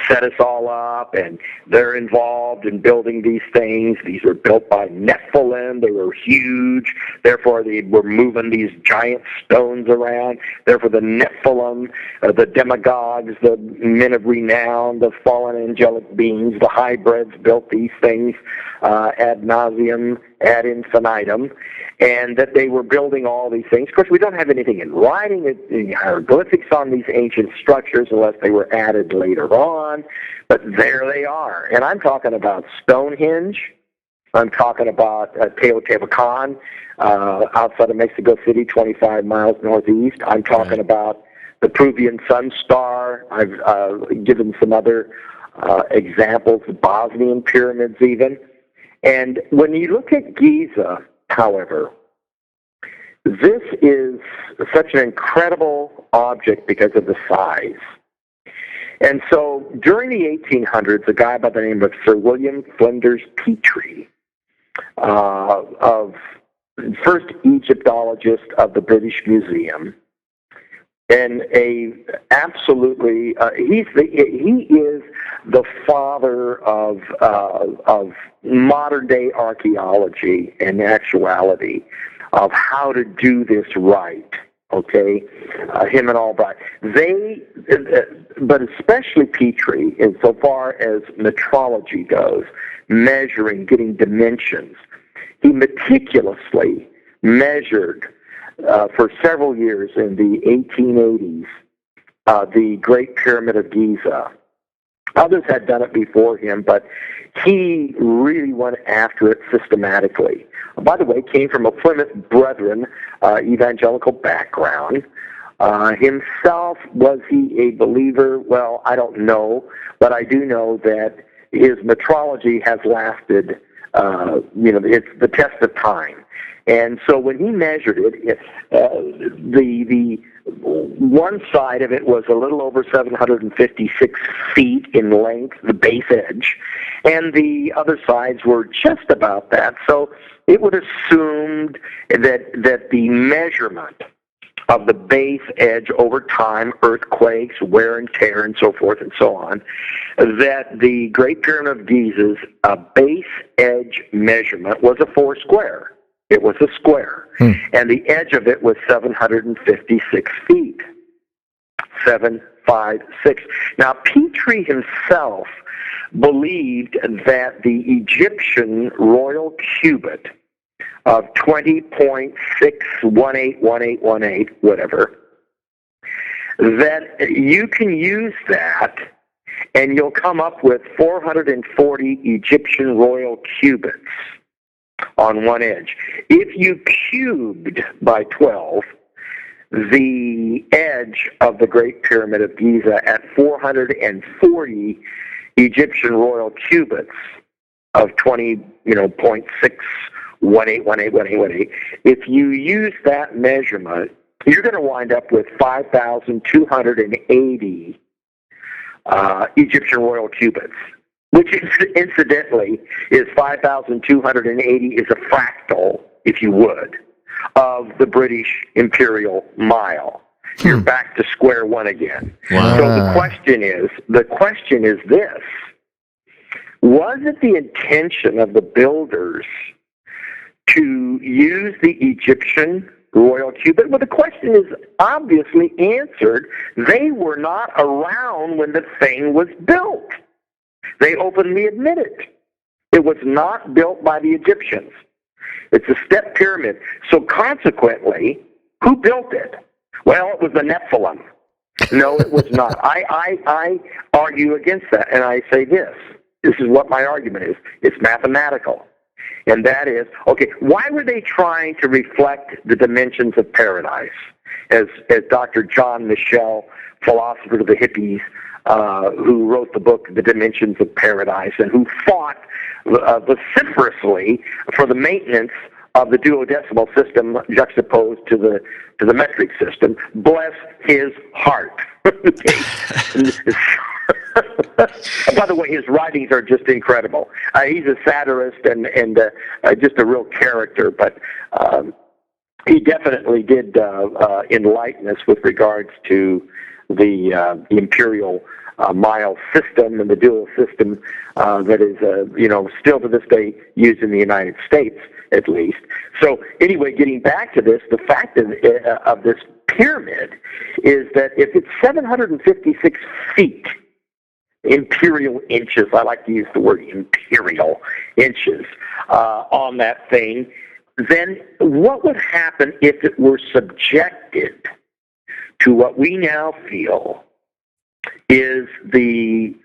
set us all up, and they're involved in building these things. These were built by Nephilim. They were huge. Therefore, they were moving these giant stones around. Therefore, the Nephilim, the demagogues, the men of renown, the fallen angelic beings, the hybrids built these things ad nauseum, ad infinitum, and that they were building all these things. Of course, we don't have anything in writing, any hieroglyphics on these ancient structures unless they were added later on, but there they are. And I'm talking about Stonehenge. I'm talking about Teotihuacan outside of Mexico City, 25 miles northeast. I'm talking about the Peruvian Sun Star. I've given some other examples, the Bosnian pyramids even. And when you look at Giza, however, this is such an incredible object because of the size. And so during the 1800s, a guy by the name of Sir William Flinders Petrie, of first Egyptologist of the British Museum, and he is the father of modern day archaeology and actuality of how to do this right. Okay, him and Albright. But especially Petrie, insofar as metrology goes, measuring, getting dimensions, he meticulously measured for several years in the 1880s the Great Pyramid of Giza. Others had done it before him, but he really went after it systematically. By the way, came from a Plymouth Brethren evangelical background. Himself, was he a believer? Well, I don't know, but I do know that his metrology has lasted, it's the test of time. And so when he measured it, the one side of it was a little over 756 feet in length, the base edge, and the other sides were just about that. So it would assume that the measurement of the base edge over time, earthquakes, wear and tear, and so forth and so on, that the Great Pyramid of Giza's base edge measurement was a 4 square. It was a square, and the edge of it was 756 feet. 756. Now, Petrie himself believed that the Egyptian royal cubit of 20.6181818, whatever, that you can use that and you'll come up with 440 Egyptian royal cubits on one edge. If you cubed by 12 the edge of the Great Pyramid of Giza at 440 Egyptian royal cubits of 20.6181818, if you use that measurement, you're going to wind up with 5,280 Egyptian royal cubits, which incidentally is 5,280 is a fractal, if you would, of the British imperial mile. You're back to square one again. Wow. So the question is this: was it the intention of the builders to use the Egyptian royal cubit? Well, the question is obviously answered. They were not around when the thing was built. They openly admit it. It was not built by the Egyptians. It's a step pyramid. So consequently, who built it? Well, it was the Nephilim. No, it was not. I argue against that, and I say this. This is what my argument is. It's mathematical. And that is, okay, why were they trying to reflect the dimensions of paradise? As Dr. John Michel, philosopher of the hippies, who wrote the book The Dimensions of Paradise, and who fought vociferously for the maintenance of the duodecimal system juxtaposed to the metric system. Bless his heart. By the way, his writings are just incredible. He's a satirist and just a real character, but he definitely did enlighten us with regards to the imperial mile system and the dual system that is, still to this day used in the United States, at least. So anyway, getting back to this, the fact of this pyramid is that if it's 756 feet, imperial inches, I like to use the word imperial inches, on that thing, then what would happen if it were subjected to what we now feel is the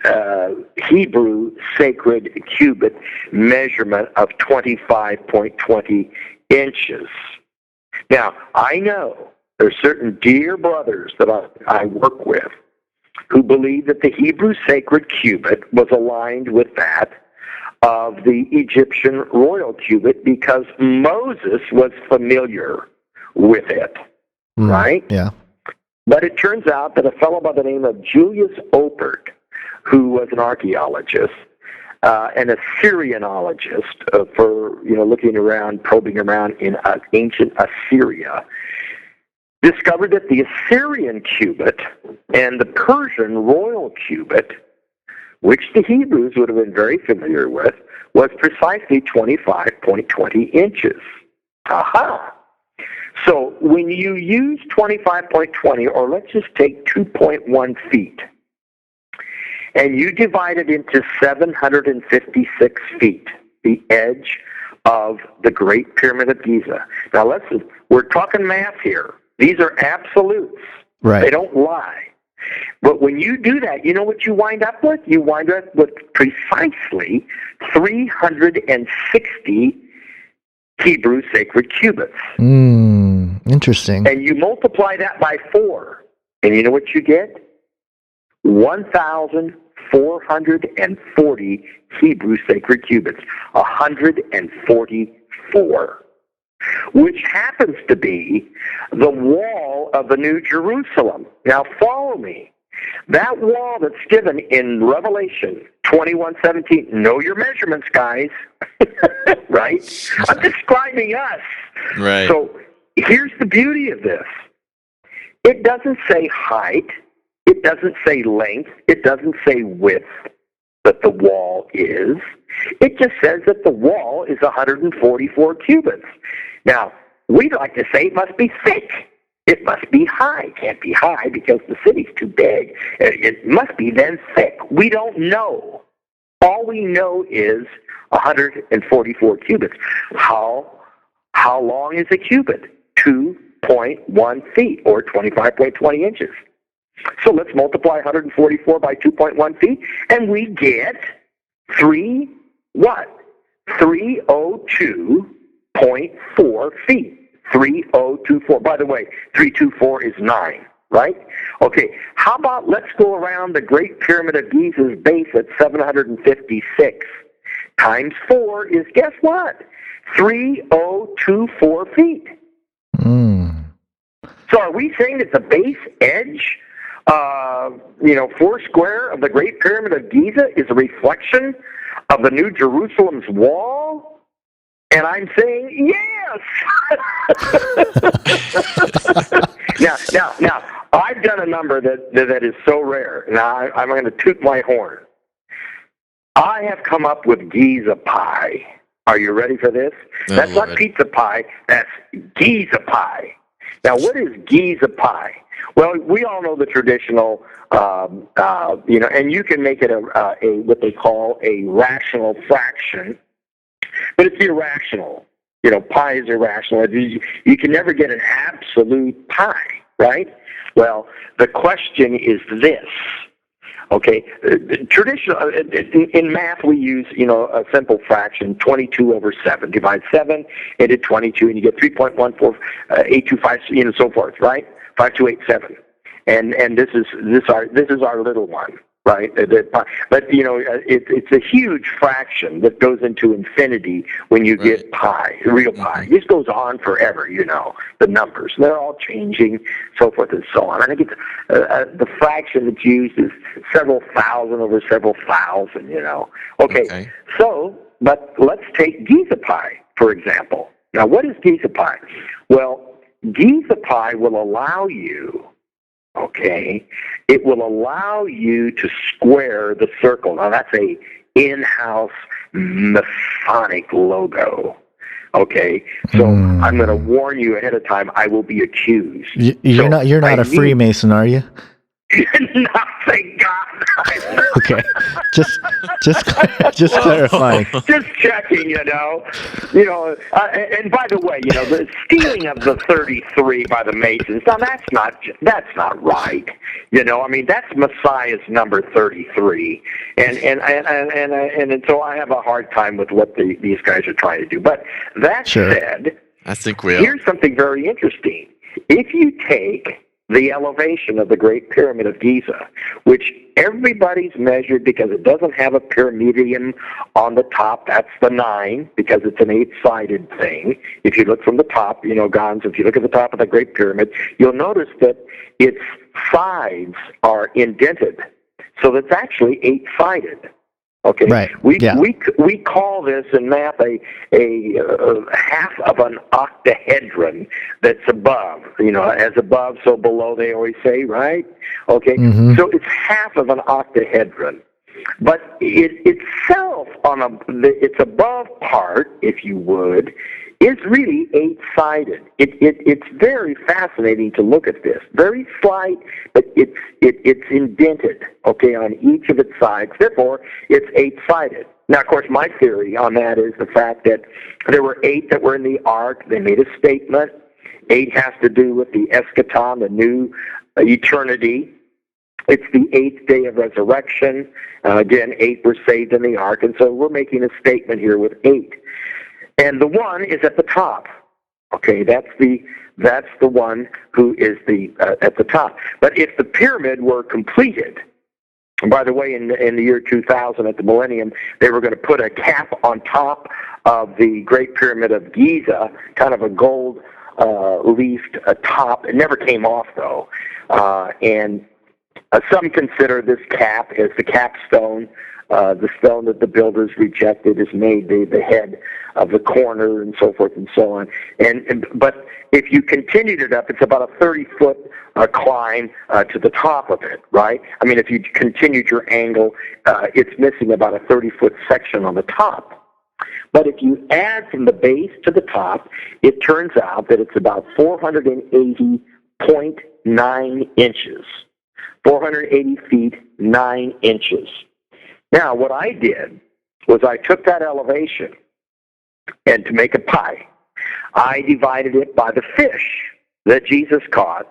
Hebrew sacred cubit measurement of 25.20 inches? Now, I know there's certain dear brothers that I work with who believe that the Hebrew sacred cubit was aligned with that of the Egyptian royal cubit because Moses was familiar with it, right? Yeah. But it turns out that a fellow by the name of Julius Oppert, who was an archaeologist, an Assyrianologist for looking around, probing around in ancient Assyria, discovered that the Assyrian cubit and the Persian royal cubit, which the Hebrews would have been very familiar with, was precisely 25.20 inches. Aha! So when you use 25.20, or let's just take 2.1 feet, and you divide it into 756 feet, the edge of the Great Pyramid of Giza. Now listen, we're talking math here. These are absolutes. Right. They don't lie. But when you do that, you know what you wind up with? You wind up with precisely 360 Hebrew sacred cubits. Interesting. And you multiply that by 4, and you know what you get? 1,440 Hebrew sacred cubits. 144. Which happens to be the wall of the New Jerusalem. Now follow me. That wall that's given in Revelation 21:17. Know your measurements, guys. Right? I'm describing us. Right. So here's the beauty of this. It doesn't say height. It doesn't say length. It doesn't say width that the wall is. It just says that the wall is 144 cubits. Now, we'd like to say it must be thick. It must be high. It can't be high because the city's too big. It must be then thick. We don't know. All we know is 144 cubits. How long is a cubit? 2.1 feet, or 25.20 inches. So let's multiply 144 by 2.1 feet, and we get 302.4 feet. 3024. By the way, 324 is 9, right? Okay, how about let's go around the Great Pyramid of Giza's base at 756. Times 4 is, guess what? 3024 feet. So are we saying that the base edge, 4 square of the Great Pyramid of Giza is a reflection of the New Jerusalem's wall? And I'm saying yes. Now, I've done a number that is so rare. Now, I'm going to toot my horn. I have come up with Giza pie. Are you ready for this? That's not pizza pie. That's Giza pie. Now, what is Giza pie? Well, we all know the traditional, and you can make it a what they call a rational fraction, but it's irrational. Pi is irrational. You can never get an absolute pi, right? Well, the question is this. Okay, traditional in math we use a simple fraction, 22 over 7. Divide 7 into 22, and you get 3.14825, so forth, right? 5287, and this is our little one, right? But it's a huge fraction that goes into infinity when you get pi, real pi. This goes on forever, the numbers. They're all changing, so forth and so on. I think it's the fraction that's used is several thousand over several thousand, Okay, so, but let's take Giza pi, for example. Now, what is Giza pi? Well, Giza pi will allow you, it will allow you to square the circle. Now, that's a in-house Masonic logo. Okay, so I'm going to warn you ahead of time. I will be accused. You're not a Freemason, are you? No, thank God. Okay, just clarifying. Just checking, and by the way, the stealing of the 33 by the Masons. Now that's not right. That's Messiah's number 33, and so I have a hard time with what these guys are trying to do. But that said, I think we here's something very interesting. If you take the elevation of the Great Pyramid of Giza, which everybody's measured because it doesn't have a pyramidion on the top. That's the 9, because it's an 8-sided thing. If you look from the top, Gonz, if you look at the top of the Great Pyramid, you'll notice that its sides are indented. So that's actually 8-sided. Okay, right. We call this in math a half of an octahedron that's above. As above, so below. They always say, right? Okay, so it's half of an octahedron, but it itself its above part, if you would, is really 8-sided. It's very fascinating to look at this. Very slight, but it's indented, okay, on each of its sides. Therefore, it's 8-sided. Now, of course, my theory on that is the fact that there were 8 that were in the ark. They made a statement. 8 has to do with the eschaton, the new eternity. It's the 8th day of resurrection. Again, 8 were saved in the ark, and so we're making a statement here with 8. And the 1 is at the top. Okay, that's the one who is at the top. But if the pyramid were completed, and by the way, in the year 2000 at the millennium, they were going to put a cap on top of the Great Pyramid of Giza, kind of a gold leafed top. It never came off though, and some consider this cap as the capstone. The stone that the builders rejected is made the head of the corner, and so forth and so on. But if you continued it up, it's about a 30-foot climb to the top of it, right? I mean, if you continued your angle, it's missing about a 30-foot section on the top. But if you add from the base to the top, it turns out that it's about 480.9 inches. 480 feet, 9 inches. Now, what I did was I took that elevation, and to make a pie, I divided it by the fish that Jesus caught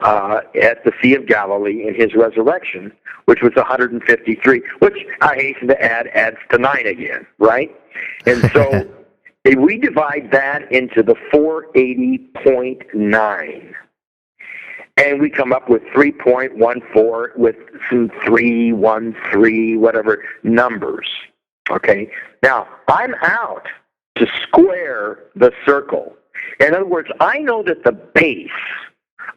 at the Sea of Galilee in his resurrection, which was 153, which I hasten to add adds to 9 again, right? And so we divide that into the 480.9. And we come up with 3.14 with some 313, whatever numbers. Okay? Now, I'm out to square the circle. In other words, I know that the base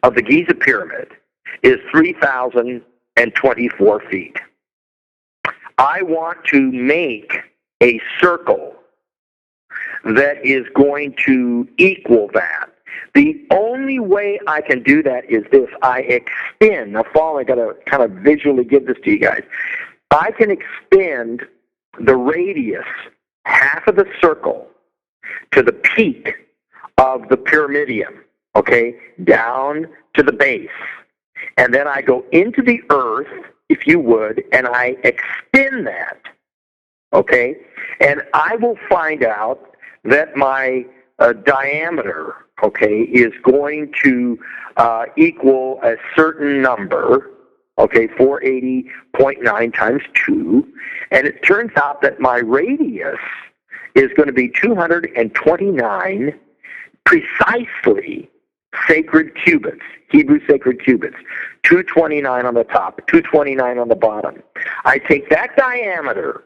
of the Giza Pyramid is 3,024 feet. I want to make a circle that is going to equal that. The only way I can do that is this. I extend. Now, I got to kind of visually give this to you guys. I can extend the radius, half of the circle, to the peak of the pyramidion, okay, down to the base. And then I go into the earth, if you would, and I extend that, okay? And I will find out that my diameter, okay, is going to equal a certain number, okay, 480.9 times 2, and it turns out that my radius is going to be 229 precisely sacred cubits, Hebrew sacred cubits, 229 on the top, 229 on the bottom. I take that diameter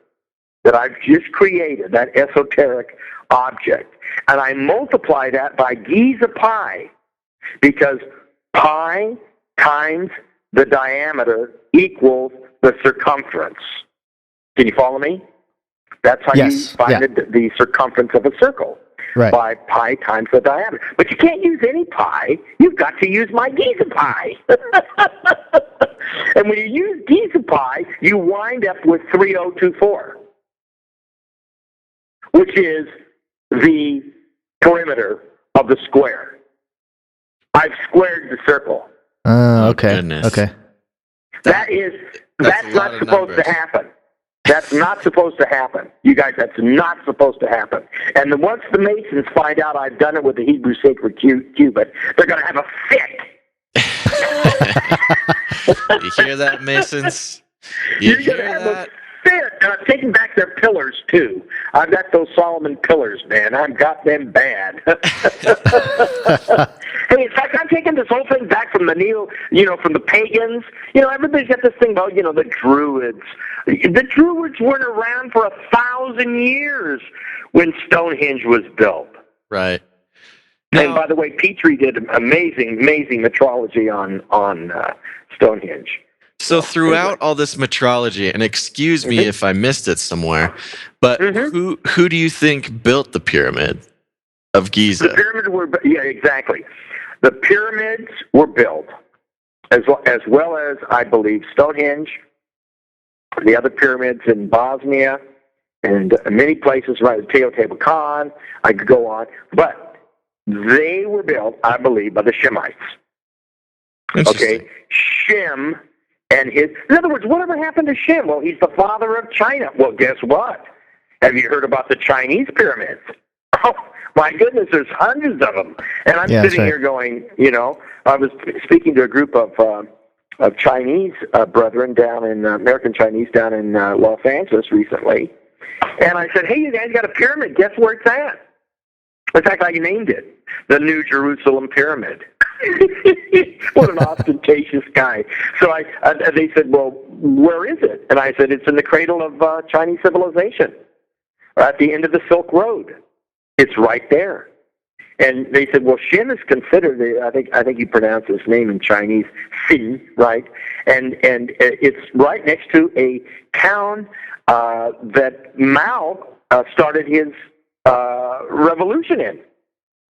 that I've just created, that esoteric object, and I multiply that by Giza pi, because pi times the diameter equals the circumference. Can you follow me? That's how you find the circumference of a circle, right, by pi times the diameter. But you can't use any pi. You've got to use my Giza pi. And when you use Giza pi, you wind up with 3024, which is the perimeter of the square. I've squared the circle. Okay. Goodness. Okay. That's not supposed to happen. That's not supposed to happen. You guys, that's not supposed to happen. And then once the Masons find out I've done it with the Hebrew sacred cubit, they're going to have a fit. You hear that, Masons? You hear that? Fit. And I'm taking back their pillars, too. I've got those Solomon pillars, man. I've got them bad. Hey, in fact, I'm taking this whole thing back from from the pagans. Everybody's got this thing about, the Druids. The Druids weren't around for 1,000 years when Stonehenge was built. Right. And by the way, Petrie did amazing metrology on Stonehenge. So throughout all this metrology, and excuse me if I missed it somewhere, but who do you think built the pyramid of Giza? The pyramid exactly. The pyramids were built, as well as I believe Stonehenge, the other pyramids in Bosnia, and many places, right? Teotihuacan. I could go on, but they were built, I believe, by the Shemites. Okay, Shem and his. In other words, whatever happened to Shem? Well, he's the father of China. Well, guess what? Have you heard about the Chinese pyramids? Oh, my goodness, there's hundreds of them. And I'm sitting here going, I was speaking to a group of Chinese brethren down in American Chinese down in Los Angeles recently, and I said, "Hey, you guys got a pyramid? Guess where it's at?" In fact, I named it the New Jerusalem Pyramid. What an ostentatious guy! So they said, "Well, where is it?" And I said, "It's in the cradle of Chinese civilization, at the end of the Silk Road. It's right there." And they said, "Well, Shem is considered. I think you pronounce his name in Chinese, Xin, right? And it's right next to a town that Mao started his revolution in.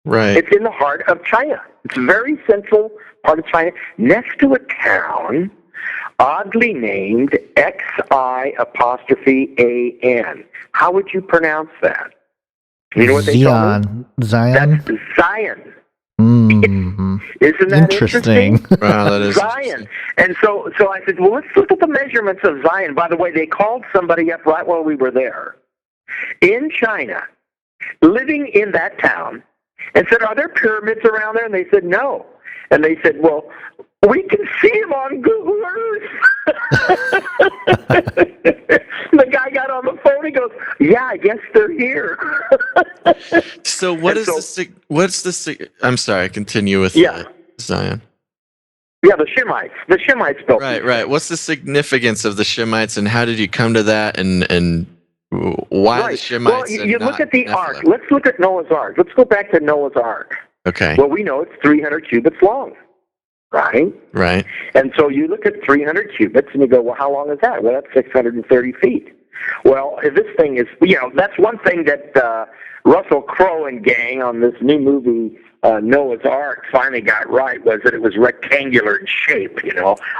Right. It's in the heart of China. It's a very central part of China, next to a town oddly named Xi apostrophe A-N. How would you pronounce that? You know what they call it? Zion? That's Zion. Mm-hmm. Isn't that interesting? Wow, that is Zion. And so I said, well, let's look at the measurements of Zion. By the way, they called somebody up right while we were there in China, living in that town, and said, are there pyramids around there? And they said, no. And they said, well, we can see them on Google Earth. The guy got on the phone. He goes, yeah, I guess they're here. So I'm sorry, continue with Zion. Yeah, the Shemites. The Shemites built it. Right. What's the significance of the Shemites, and how did you come to that, and why the Shemites? Well, you look at the Nephilim? Ark. Let's look at Noah's Ark. Let's go back to Noah's Ark. Okay. Well, we know it's 300 cubits long, right? Right. And so you look at 300 cubits, and you go, well, how long is that? Well, that's 630 feet. Well, this thing is, that's one thing that Russell Crowe and gang on this new movie, Noah's Ark, finally got right, was that it was rectangular in shape,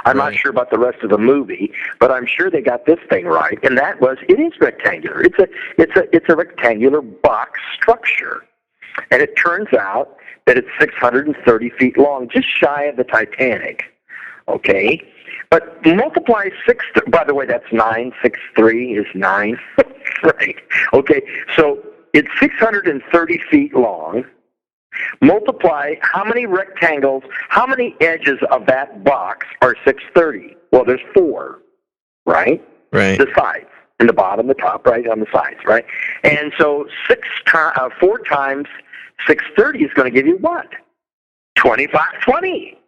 I'm not sure about the rest of the movie, but I'm sure they got this thing right, and that was, it is rectangular. It's a rectangular box structure. And it turns out that it's 630 feet long, just shy of the Titanic, okay? But multiply by the way, that's 963 is 9, right? Okay, so it's 630 feet long. Multiply how many rectangles, how many edges of that box are 630? Well, there's 4, right? Right. The sides, and the bottom, the top, right, on the sides, right? And so 4 times 630 is going to give you what? 2520.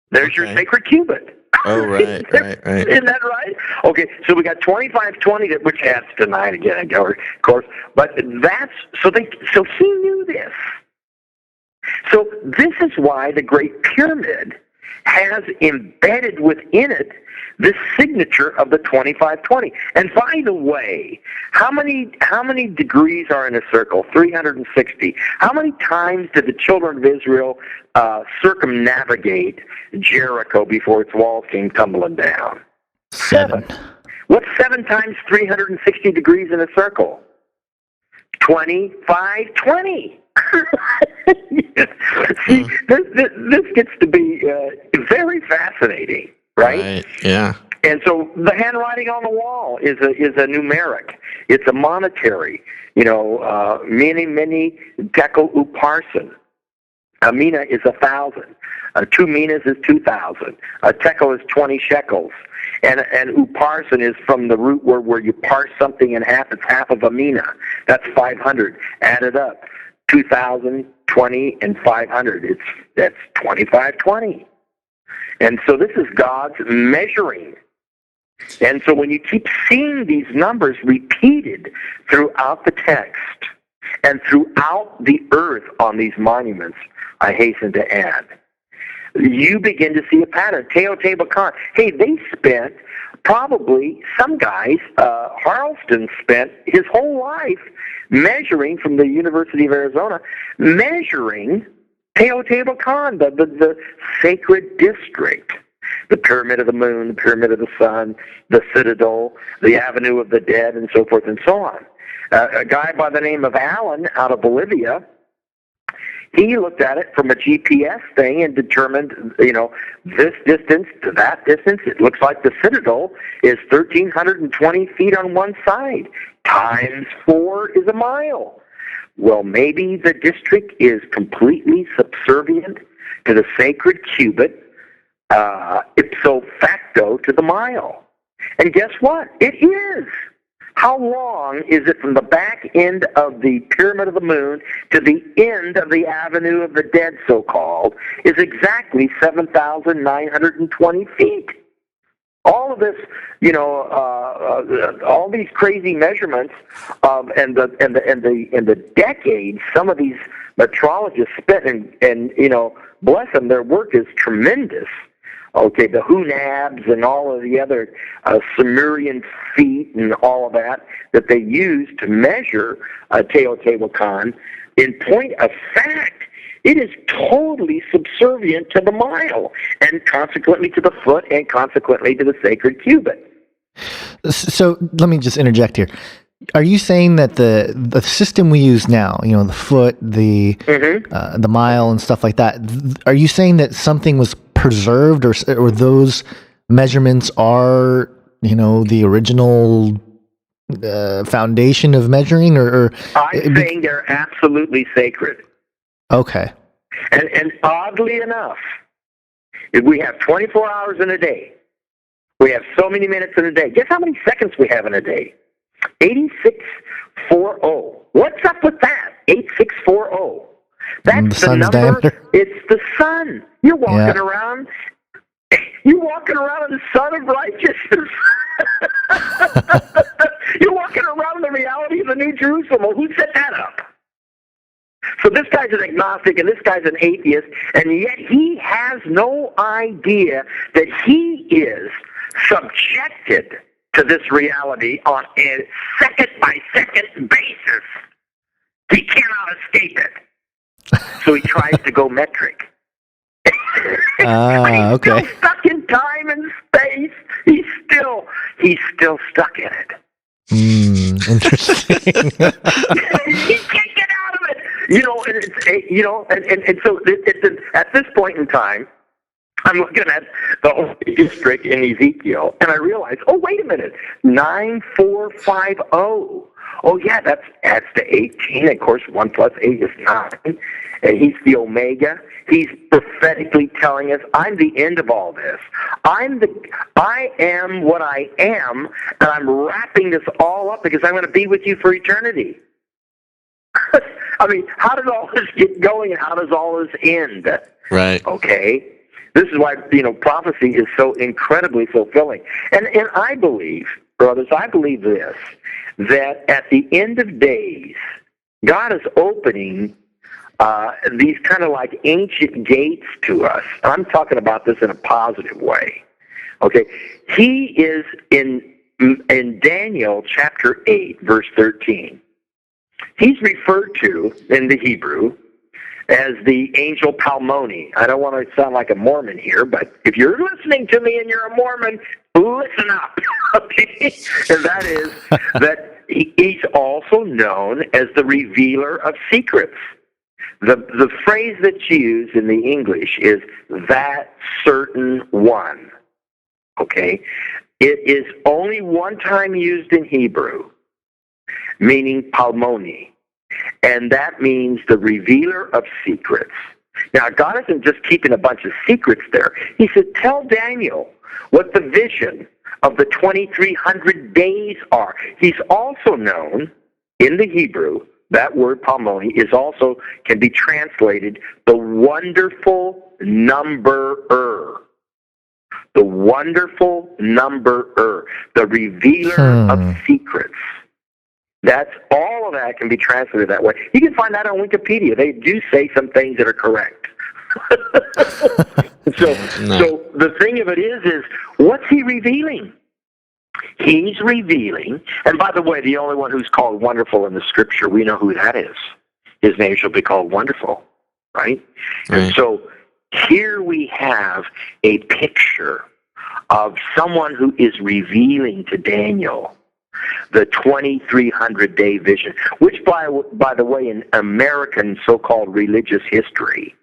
There's your sacred cubit. Oh, right. Isn't that right? Okay, so we got 2520, which adds to 9 again, of course. But so he knew this. So this is why the Great Pyramid has embedded within it this signature of the 2520. And by the way, how many degrees are in a circle? 360. How many times did the children of Israel circumnavigate Jericho before its walls came tumbling down? 7. What's 7 times 360 degrees in a circle? 2520. See, this gets to be very fascinating, right? Yeah. And so the handwriting on the wall is a numeric. It's a monetary. Many tekel uparson. A mina is 1,000. 2 minas is 2,000. A tekel is 20 shekels. And uparson is from the root word where you parse something in half. It's half of a mina. That's 500. Add it up. 2,000, 20, and 500. That's 2520. And so this is God's measuring. And so when you keep seeing these numbers repeated throughout the text and throughout the earth on these monuments, I hasten to add, you begin to see a pattern. Teotihuacan. Hey, they spent probably, some guys, Harleston spent his whole life measuring from the University of Arizona, measuring Teotihuacan, the sacred district. The Pyramid of the Moon, the Pyramid of the Sun, the Citadel, the Avenue of the Dead, and so forth and so on. A guy by the name of Allen out of Bolivia, he looked at it from a GPS thing and determined, this distance to that distance, it looks like the Citadel is 1,320 feet on one side. Times 4 is a mile. Well, maybe the district is completely subservient to the sacred cubit, ipso facto to the mile. And guess what? It is. How long is it from the back end of the Pyramid of the Moon to the end of the Avenue of the Dead, so-called, is exactly 7,920 feet. All of this, all these crazy measurements, and the decades some of these metrologists spent, and bless them, their work is tremendous. Okay, the Hunabs and all of the other Sumerian feet and all of that they use to measure Teotihuacan. In point of fact, it is totally subservient to the mile, and consequently to the foot, and consequently to the sacred cubit. So let me just interject here. Are you saying that the system we use now, the foot, the mile, and stuff like that, are you saying that something was preserved, or those measurements are, the original foundation of measuring, or I'm saying they're absolutely sacred. Okay. And oddly enough, if we have 24 hours in a day, we have so many minutes in a day. Guess how many seconds we have in a day? 8640. What's up with that? 8640. That's the number. Diameter. It's the sun. You're walking around. You're walking around in the sun of righteousness. You're walking around in the reality of the New Jerusalem. Well, who set that up? So this guy's an agnostic and this guy's an atheist, and yet he has no idea that he is subjected to this reality on a second-by-second basis. He cannot escape it. So he tries to go metric. He's still stuck in time and space. He's still stuck in it. Interesting. He can't get out of it. And so at this point in time, I'm looking at the whole district in Ezekiel, and I realize, oh, wait a minute, 9450. Oh, yeah, that adds to 18. Of course, 1 plus 8 is 9. And he's the Omega. He's prophetically telling us, I'm the end of all this. I am what I am, and I'm wrapping this all up because I'm going to be with you for eternity. I mean, how does all this get going, and how does all this end? Right. Okay? This is why, prophecy is so incredibly fulfilling. And I believe, brothers, this, that at the end of days, God is opening these kind of like ancient gates to us. I'm talking about this in a positive way. Okay? He is in Daniel chapter 8, verse 13. He's referred to in the Hebrew as the angel Palmoni. I don't want to sound like a Mormon here, but if you're listening to me and you're a Mormon, listen up. Okay? And that is that he's also known as the revealer of secrets. The phrase that's used in the English is that certain one. Okay? It is only one time used in Hebrew, meaning Palmoni. And that means the revealer of secrets. Now, God isn't just keeping a bunch of secrets there. He said, tell Daniel what the vision of the 2,300 days are. He's also known, in the Hebrew, that word palmoni is also can be translated the wonderful numberer. The wonderful numberer, the revealer of secrets. That's all of that can be translated that way. You can find that on Wikipedia. They do say some things that are correct. So the thing of it is what's he revealing? He's revealing, and by the way, the only one who's called wonderful in the scripture, we know who that is. His name shall be called Wonderful, right? And so here we have a picture of someone who is revealing to Daniel the 2300-day vision, which, by the way, in American so-called religious history,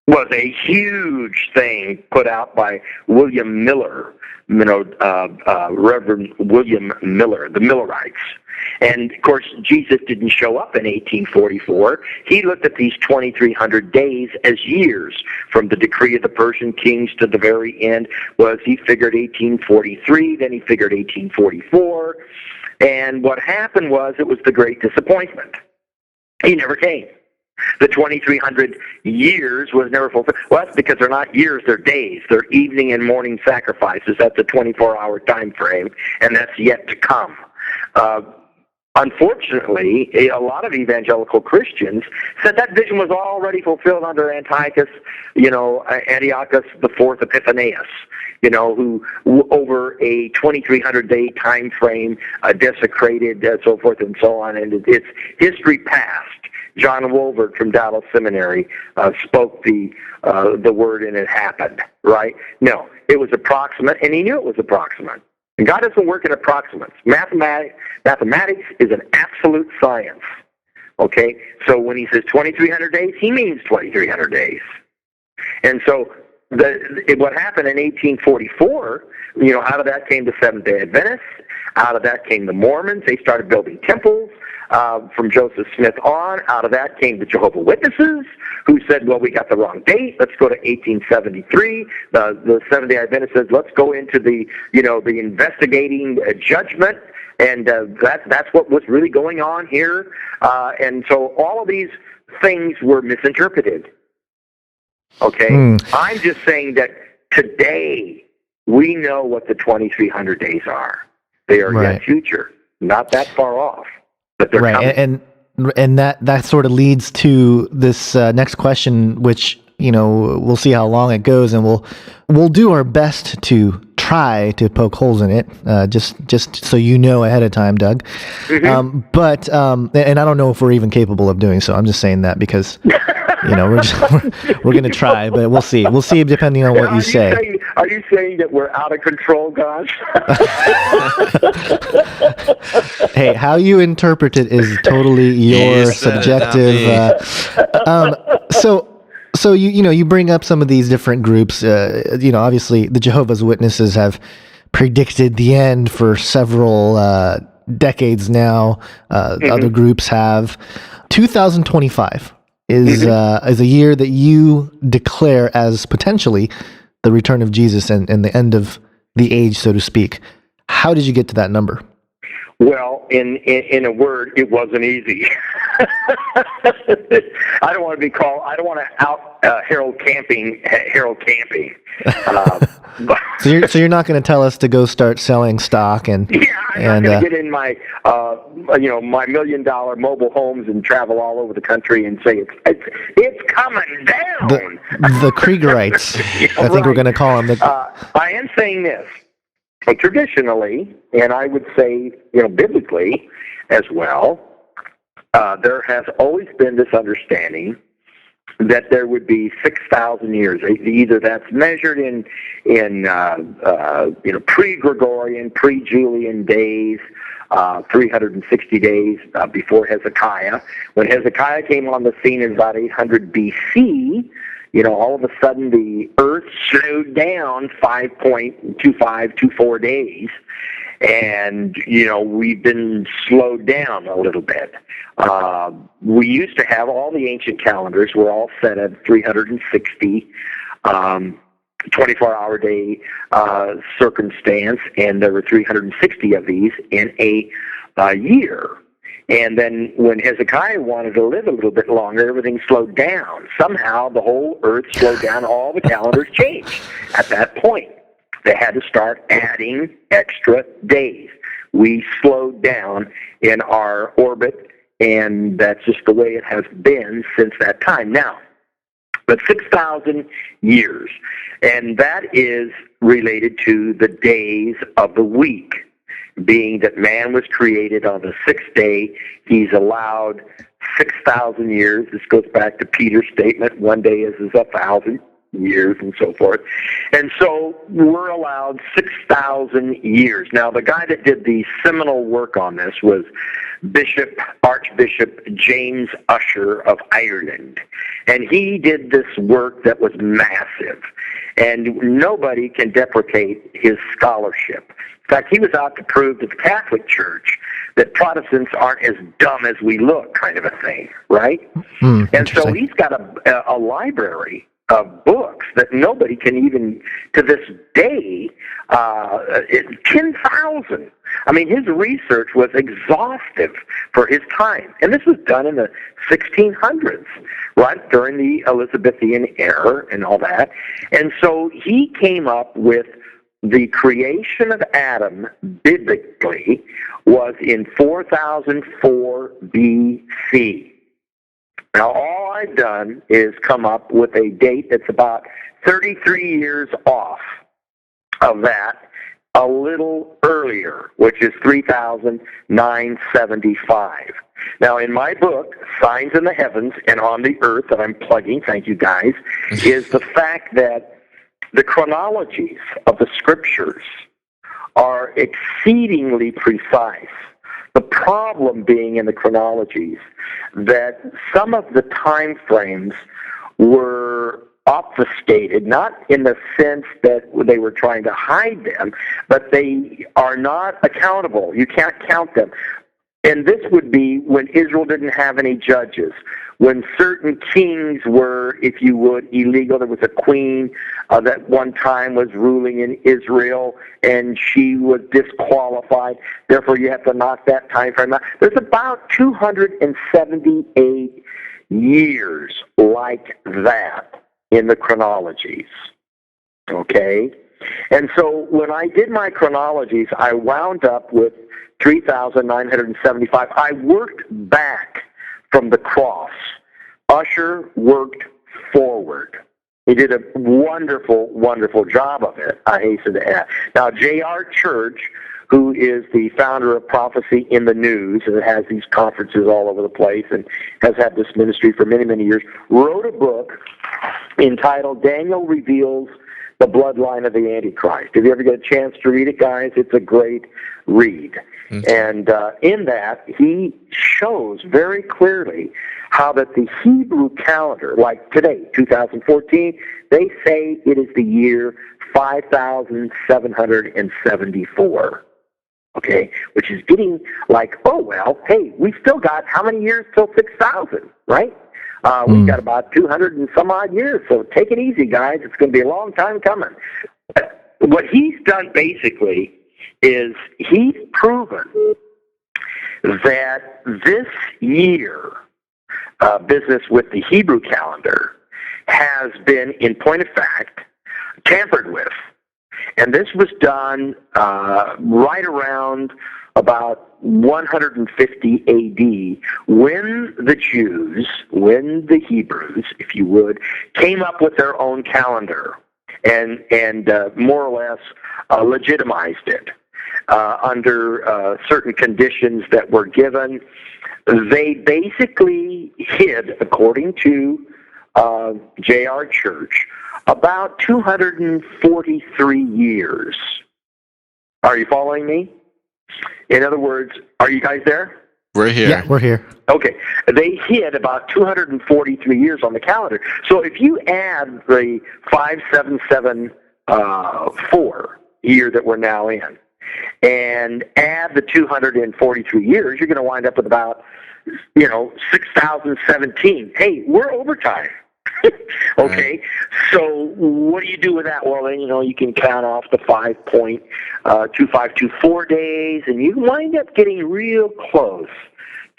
was a huge thing put out by William Miller, Reverend William Miller, the Millerites. And, of course, Jesus didn't show up in 1844. He looked at these 2,300 days as years, from the decree of the Persian kings to the very end. He figured 1843, then he figured 1844. And what happened was it was the great disappointment. He never came. The 2,300 years was never fulfilled. Well, that's because they're not years, they're days. They're evening and morning sacrifices. That's a 24-hour time frame, and that's yet to come. Unfortunately, a lot of evangelical Christians said that vision was already fulfilled under Antiochus IV Epiphanes, who over a 2,300-day time frame desecrated, so forth and so on, and it's history past. John Wolvert from Dallas Seminary spoke the word, and it happened, right? No, it was approximate, and he knew it was approximate. And God doesn't work in approximates. Mathematics is an absolute science, okay? So when he says 2,300 days, he means 2,300 days. And so what happened in 1844, out of that came the Seventh-day Adventists. Out of that came the Mormons. They started building temples. From Joseph Smith on, out of that came the Jehovah's Witnesses, who said, well, we got the wrong date. Let's go to 1873. The Seventh-day Adventists said, let's go into the investigating judgment, and that's what was really going on here. And so all of these things were misinterpreted. Okay? I'm just saying that today we know what the 2,300 days are. They are yet future, not that far off. Right, and that sort of leads to this next question, which we'll see how long it goes, and we'll do our best to try to poke holes in it, just so you know ahead of time, Doug. Mm-hmm. But and I don't know if we're even capable of doing so. I'm just saying that because we're going to try, but we'll see. We'll see depending on what you say. Are you saying that we're out of control, gosh? Hey, how you interpret it is totally your subjective. So you bring up some of these different groups. Obviously the Jehovah's Witnesses have predicted the end for several decades now. Other groups have. 2025 is a year that you declare as potentially the return of Jesus and the end of the age, so to speak. How did you get to that number? Well, in a word, it wasn't easy. I don't want to out Harold Camping. So you're not going to tell us to go start selling stock and I'm not going to get in my my $1 million mobile homes and travel all over the country and say it's coming down. The Kriegerites, I think we're going to call them. I am saying this. Traditionally, and I would say, biblically as well, there has always been this understanding that there would be 6,000 years. Either that's measured in pre-Gregorian, pre-Julian days, 360 days before Hezekiah. When Hezekiah came on the scene in about 800 BC, all of a sudden the earth slowed down 5.2524 days, and we've been slowed down a little bit. We used to have all the ancient calendars were all set at 360 24-hour day circumstance, and there were 360 of these in a year. And then when Hezekiah wanted to live a little bit longer, everything slowed down. Somehow the whole earth slowed down. All the calendars changed at that point. They had to start adding extra days. We slowed down in our orbit, and that's just the way it has been since that time. Now, but 6,000 years, and that is related to the days of the week, being that man was created on the sixth day. He's allowed 6,000 years. This goes back to Peter's statement, one day is 1,000 years and so forth. And so we're allowed 6,000 years. Now, the guy that did the seminal work on this was Archbishop James Ussher of Ireland. And he did this work that was massive. And nobody can deprecate his scholarship. In fact, he was out to prove to the Catholic Church that Protestants aren't as dumb as we look, kind of a thing, right? And so he's got a library of books that nobody can even, to this day, 10,000. I mean, his research was exhaustive for his time. And this was done in the 1600s, right, during the Elizabethan era and all that. And so he came up with the creation of Adam, biblically, was in 4004 BC. Now, all I've done is come up with a date that's about 33 years off of that, a little earlier, which is 3,975. Now, in my book, Signs in the Heavens and on the Earth, that I'm plugging, thank you guys, is the fact that the chronologies of the Scriptures are exceedingly precise. The problem being in the chronologies that some of the time frames were obfuscated, not in the sense that they were trying to hide them, but they are not accountable. You can't count them. And this would be when Israel didn't have any judges, when certain kings were, if you would, illegal. There was a queen that one time was ruling in Israel, and she was disqualified. Therefore, you have to knock that time frame out. There's about 278 years like that in the chronologies, okay? And so when I did my chronologies, I wound up with 3,975. I worked back from the cross. Ussher worked forward. He did a wonderful, wonderful job of it, I hasten to add. Now, J.R. Church, who is the founder of Prophecy in the News, and has these conferences all over the place and has had this ministry for many, many years, wrote a book entitled Daniel Reveals the Bloodline of the Antichrist. If you ever get a chance to read it, guys, it's a great read. And in that, he shows very clearly how that the Hebrew calendar, like today, 2014, they say it is the year 5,774. Okay, which is getting like, oh, well, hey, we still got how many years till 6,000, right? We've got about 200 and some odd years, so take it easy, guys. It's going to be a long time coming. But what he's done basically is he's proven that this year business with the Hebrew calendar has been, in point of fact, tampered with. And this was done right around about 150 A.D. when the Jews, when the Hebrews, if you would, came up with their own calendar and more or less legitimized it under certain conditions that were given. They basically hid, according to J.R. Church, about 243 years. Are you following me? In other words, are you guys there? We're here. Yeah, we're here. Okay. They hit about 243 years on the calendar. So if you add the 5774 year that we're now in, and add the 243 years, you're going to wind up with about, 6,017. Hey, we're overtime. Okay, right. So what do you do with that? Well, then, you can count off the 5.2524 days, and you wind up getting real close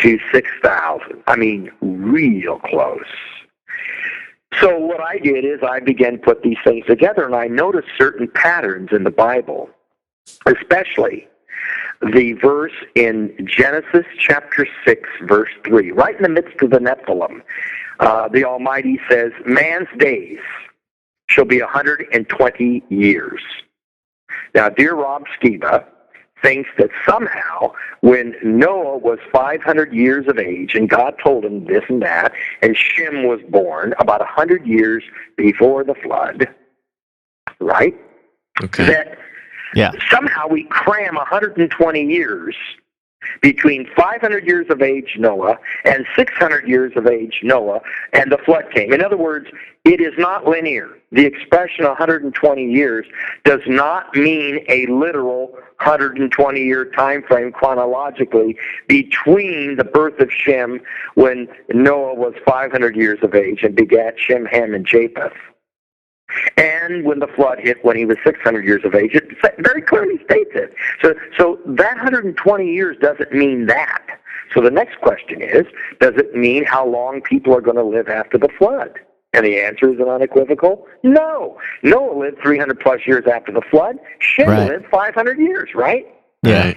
to 6,000. I mean, real close. So what I did is I began to put these things together, and I noticed certain patterns in the Bible, especially the verse in Genesis chapter 6, verse 3, right in the midst of the Nephilim. The Almighty says, man's days shall be 120 years. Now, dear Rob Skiba thinks that somehow when Noah was 500 years of age and God told him this and that, and Shem was born about 100 years before the flood, right? Okay. That somehow we cram 120 years between 500 years of age Noah and 600 years of age Noah, and the flood came. In other words, it is not linear. The expression 120 years does not mean a literal 120-year time frame chronologically between the birth of Shem when Noah was 500 years of age and begat Shem, Ham, and Japheth, and when the flood hit when he was 600 years of age. It very clearly states it. So that 120 years doesn't mean that. So the next question is, does it mean how long people are going to live after the flood? And the answer is an unequivocal no. Noah lived 300 plus years after the flood. Shem lived 500 years, right? Yeah.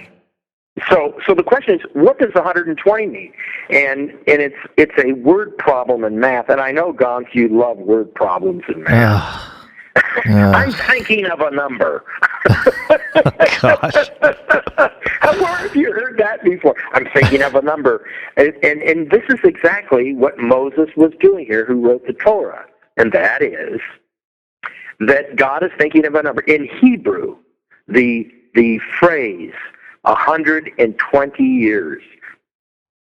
So the question is, what does 120 mean? And it's a word problem in math. And I know, Gonz, you love word problems in math. I'm thinking of a number. Gosh. Where have you heard that before? I'm thinking of a number. And this is exactly what Moses was doing here, who wrote the Torah. And that is that God is thinking of a number. In Hebrew, the phrase 120 years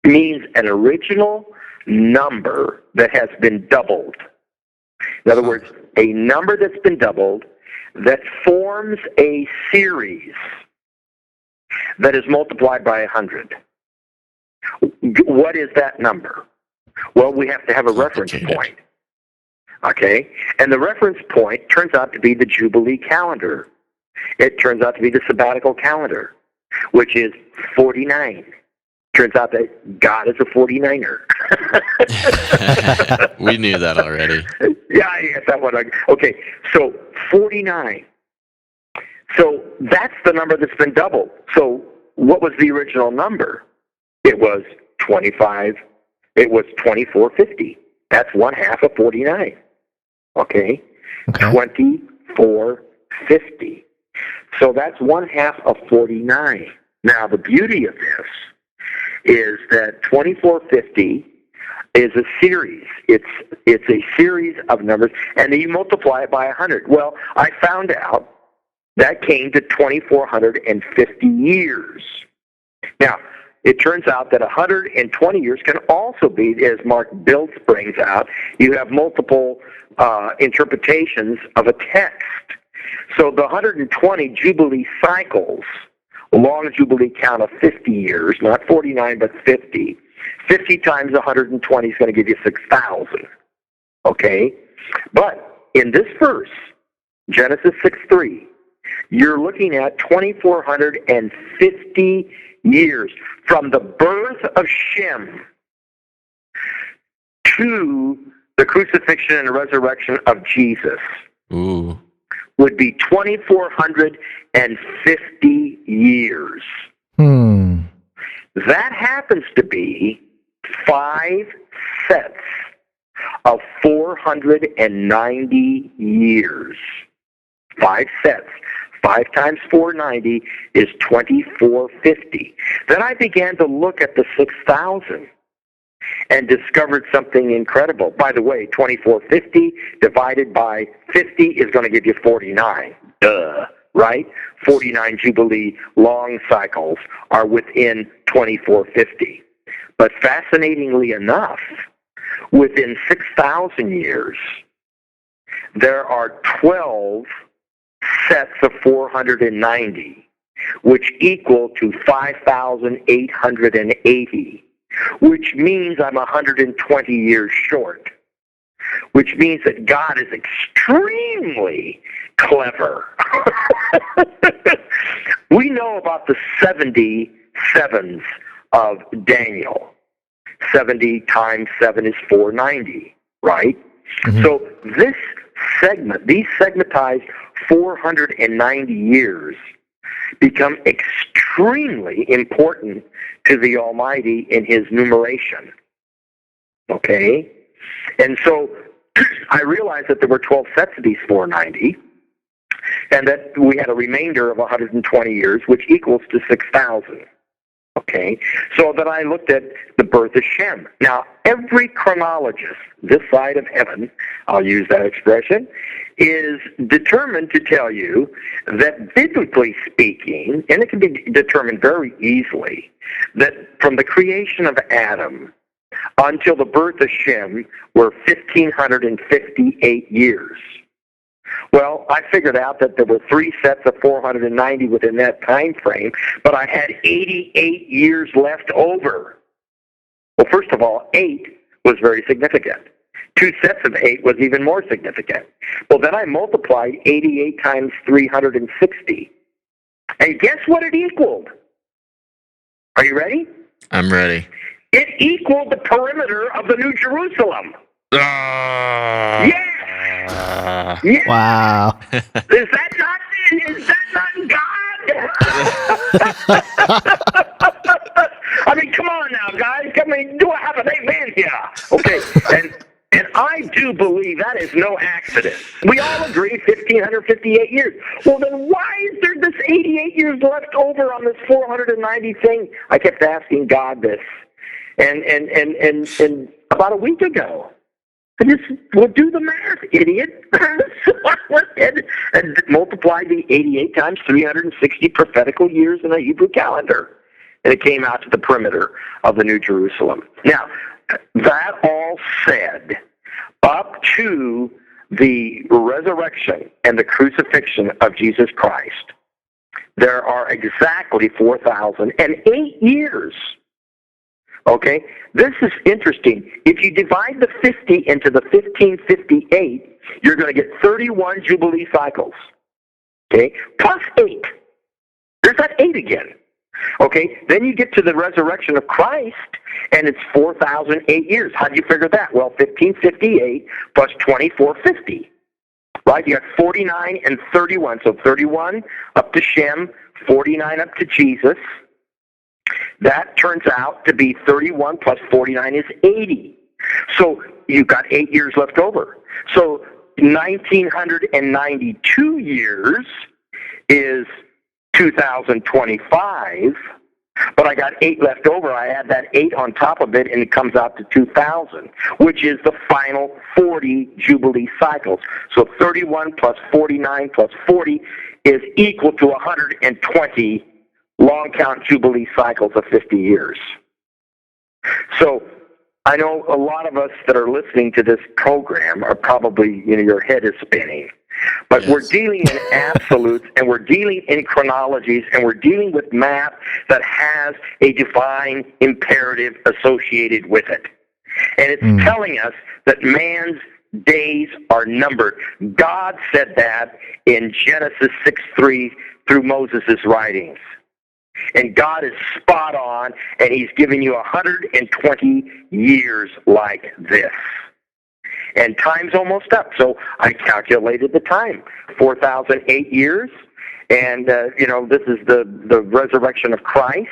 means an original number that has been doubled. In other words, a number that's been doubled that forms a series that is multiplied by 100. What is that number? Well, we have to have a reference point. Okay? And the reference point turns out to be the Jubilee calendar. It turns out to be the sabbatical calendar, which is 49. Turns out that God is a 49er. We knew that already. Yeah, I get that one. Okay, so 49. So that's the number that's been doubled. So what was the original number? It was 25. It was 2450. That's one half of 49. Okay? 2450. So that's one half of 49. Now, the beauty of this is that 2450 is a series. It's a series of numbers, and then you multiply it by 100. Well, I found out that came to 2,450 years. Now, it turns out that 120 years can also be, as Mark Biltz brings out, you have multiple interpretations of a text. So the 120 Jubilee cycles, long Jubilee count of 50 years, not 49, but 50. 50 times 120 is going to give you 6,000. Okay? But in this verse, Genesis 6:3, you're looking at 2,450 years from the birth of Shem to the crucifixion and resurrection of Jesus. Ooh. Would be 2,450 years. That happens to be 5 sets of 490 years. 5 sets. 5 times 490 is 2,450. Then I began to look at the 6,000 and discovered something incredible. By the way, 2,450 divided by 50 is going to give you 49. Duh, right? 49 Jubilee long cycles are within 2,450. But fascinatingly enough, within 6,000 years, there are 12 sets of 490, which equal to 5,880. Which means I'm 120 years short. Which means that God is extremely clever. We know about the 70 sevens of Daniel. 70 times 7 is 490, right? Mhm. So these segmentized 490 years become extremely important to the Almighty in his numeration. Okay? And so I realized that there were 12 sets of these 490, and that we had a remainder of 120 years, which equals to 6,000. Okay? So then I looked at the birth of Shem. Now, every chronologist this side of heaven, I'll use that expression, is determined to tell you that biblically speaking, and it can be determined very easily, that from the creation of Adam until the birth of Shem were 1,558 years. Well, I figured out that there were 3 sets of 490 within that time frame, but I had 88 years left over. Well, first of all, 8 was very significant. 2 sets of 8 was even more significant. Well, then I multiplied 88 times 360. And guess what it equaled? Are you ready? I'm ready. It equaled the perimeter of the New Jerusalem. Yeah! Yeah! Wow. Is that not God? I mean, come on now, guys. I mean, do I have an amen here? Okay, and I do believe that is no accident. We all agree 1,558 years. Well, then why is there this 88 years left over on this 490 thing? I kept asking God this, and about a week ago. Well, do the math, idiot. So I went ahead and multiplied the 88 times 360 prophetical years in the Hebrew calendar. And it came out to the perimeter of the New Jerusalem. Now, that all said, up to the resurrection and the crucifixion of Jesus Christ, there are exactly 4,008 years. Okay, this is interesting. If you divide the 50 into the 1558, you're going to get 31 Jubilee cycles. Okay, plus 8. There's that 8 again. Okay, then you get to the resurrection of Christ, and it's 4,008 years. How do you figure that? Well, 1558 plus 2450. Right, you got 49 and 31. So 31 up to Shem, 49 up to Jesus. That turns out to be 31 plus 49 is 80. So you've got 8 years left over. So 1,992 years is 2025, but I got 8 left over. I add that 8 on top of it, and it comes out to 2,000, which is the final 40 Jubilee cycles. So 31 plus 49 plus 40 is equal to 120 long count Jubilee cycles of 50 years. So I know a lot of us that are listening to this program are probably, your head is spinning. But Yes. We're dealing in absolutes, and we're dealing in chronologies, and we're dealing with math that has a divine imperative associated with it. And it's telling us that man's days are numbered. God said that in Genesis 6:3 through Moses' writings. And God is spot on, and he's giving you 120 years like this. And time's almost up, so I calculated the time. 4,008 years, and, this is the resurrection of Christ.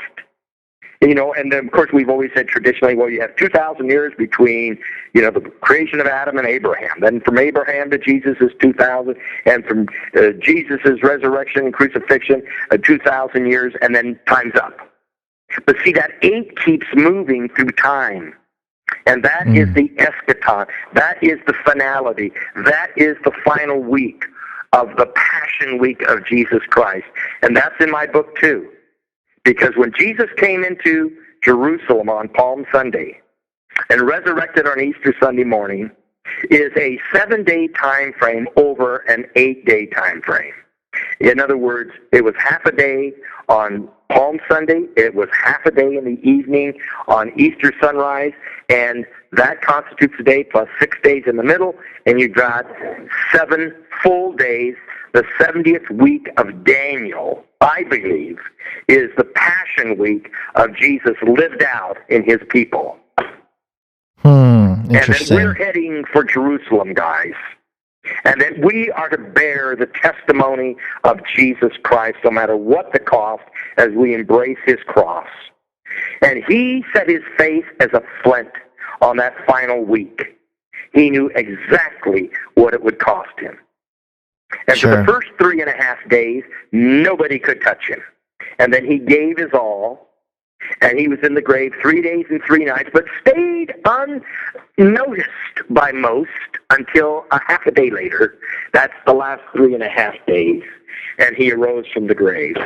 And then, of course, we've always said traditionally, well, you have 2,000 years between, the creation of Adam and Abraham. Then from Abraham to Jesus is 2,000, and from Jesus' resurrection and crucifixion, 2,000 years, and then time's up. But see, that 8 keeps moving through time. And that is the eschaton. That is the finality. That is the final week of the Passion Week of Jesus Christ. And that's in my book, too. Because when Jesus came into Jerusalem on Palm Sunday and resurrected on Easter Sunday morning, is a 7-day time frame over an 8-day time frame. In other words, it was half a day on Palm Sunday, it was half a day in the evening on Easter sunrise, and that constitutes a day plus 6 days in the middle, and you've got 7 full days. The 70th week of Daniel, I believe, is the Passion Week of Jesus lived out in his people. And that Interesting. we're heading for Jerusalem, guys. And that we are to bear the testimony of Jesus Christ, no matter what the cost, as we embrace his cross. And he set his face as a flint on that final week. He knew exactly what it would cost him. And for Sure. the first 3.5 days, nobody could touch him. And then he gave his all, and he was in the grave 3 days and 3 nights, but stayed unnoticed by most until a half a day later. That's the last 3.5 days, and he arose from the grave.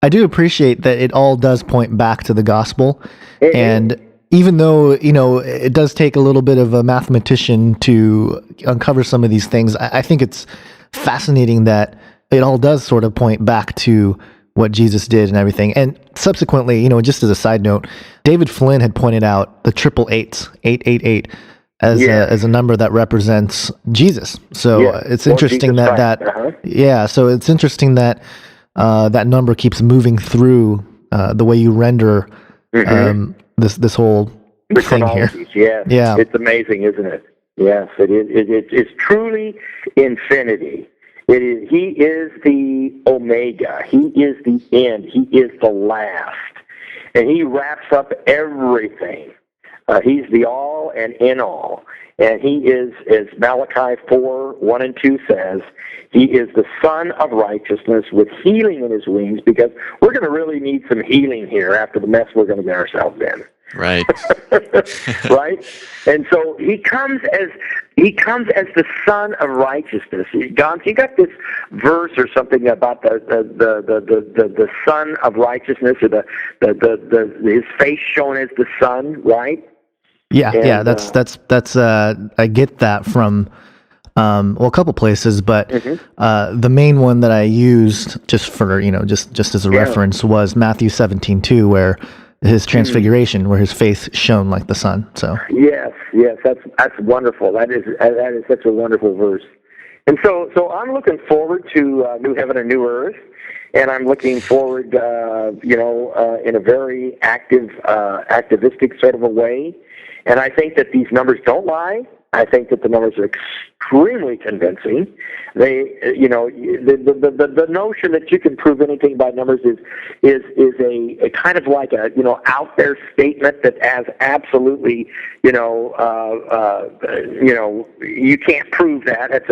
I do appreciate that it all does point back to the gospel. It And even though, it does take a little bit of a mathematician to uncover some of these things, I think it's fascinating that it all does sort of point back to what Jesus did and everything. And subsequently, just as a side note, David Flynn had pointed out the 888, 888, as a number that represents Jesus. So Yeah. it's Or interesting Jesus that Christ. Uh-huh. yeah. So it's interesting that that number keeps moving through the way you render this whole The thing here. chronologies, yes. Yeah. It's amazing, isn't it? Yes, it is. It's truly infinity. It is. He is the Omega. He is the end. He is the last. And he wraps up everything. He's the all and in all. And he is, as Malachi 4:1 and 2 says, he is the Son of Righteousness with healing in his wings, because we're going to really need some healing here after the mess we're going to get ourselves in. Right. Right? And so he comes as the Son of Righteousness. Gonz, you got this verse or something about the Son of Righteousness, or his face shown as the sun, right? Yeah, And, yeah, that's I get that from a couple places, but the main one that I used just for just as a reference was Matthew 17:2, where his transfiguration, where his face shone like the sun. So Yes, that's wonderful. That is such a wonderful verse. And so I'm looking forward to New Heaven and New Earth, and I'm looking forward, in a very activistic sort of a way. And I think that these numbers don't lie. I think that the numbers are extremely convincing. They, the notion that you can prove anything by numbers is a kind of like a out there statement that has absolutely you can't prove that. That's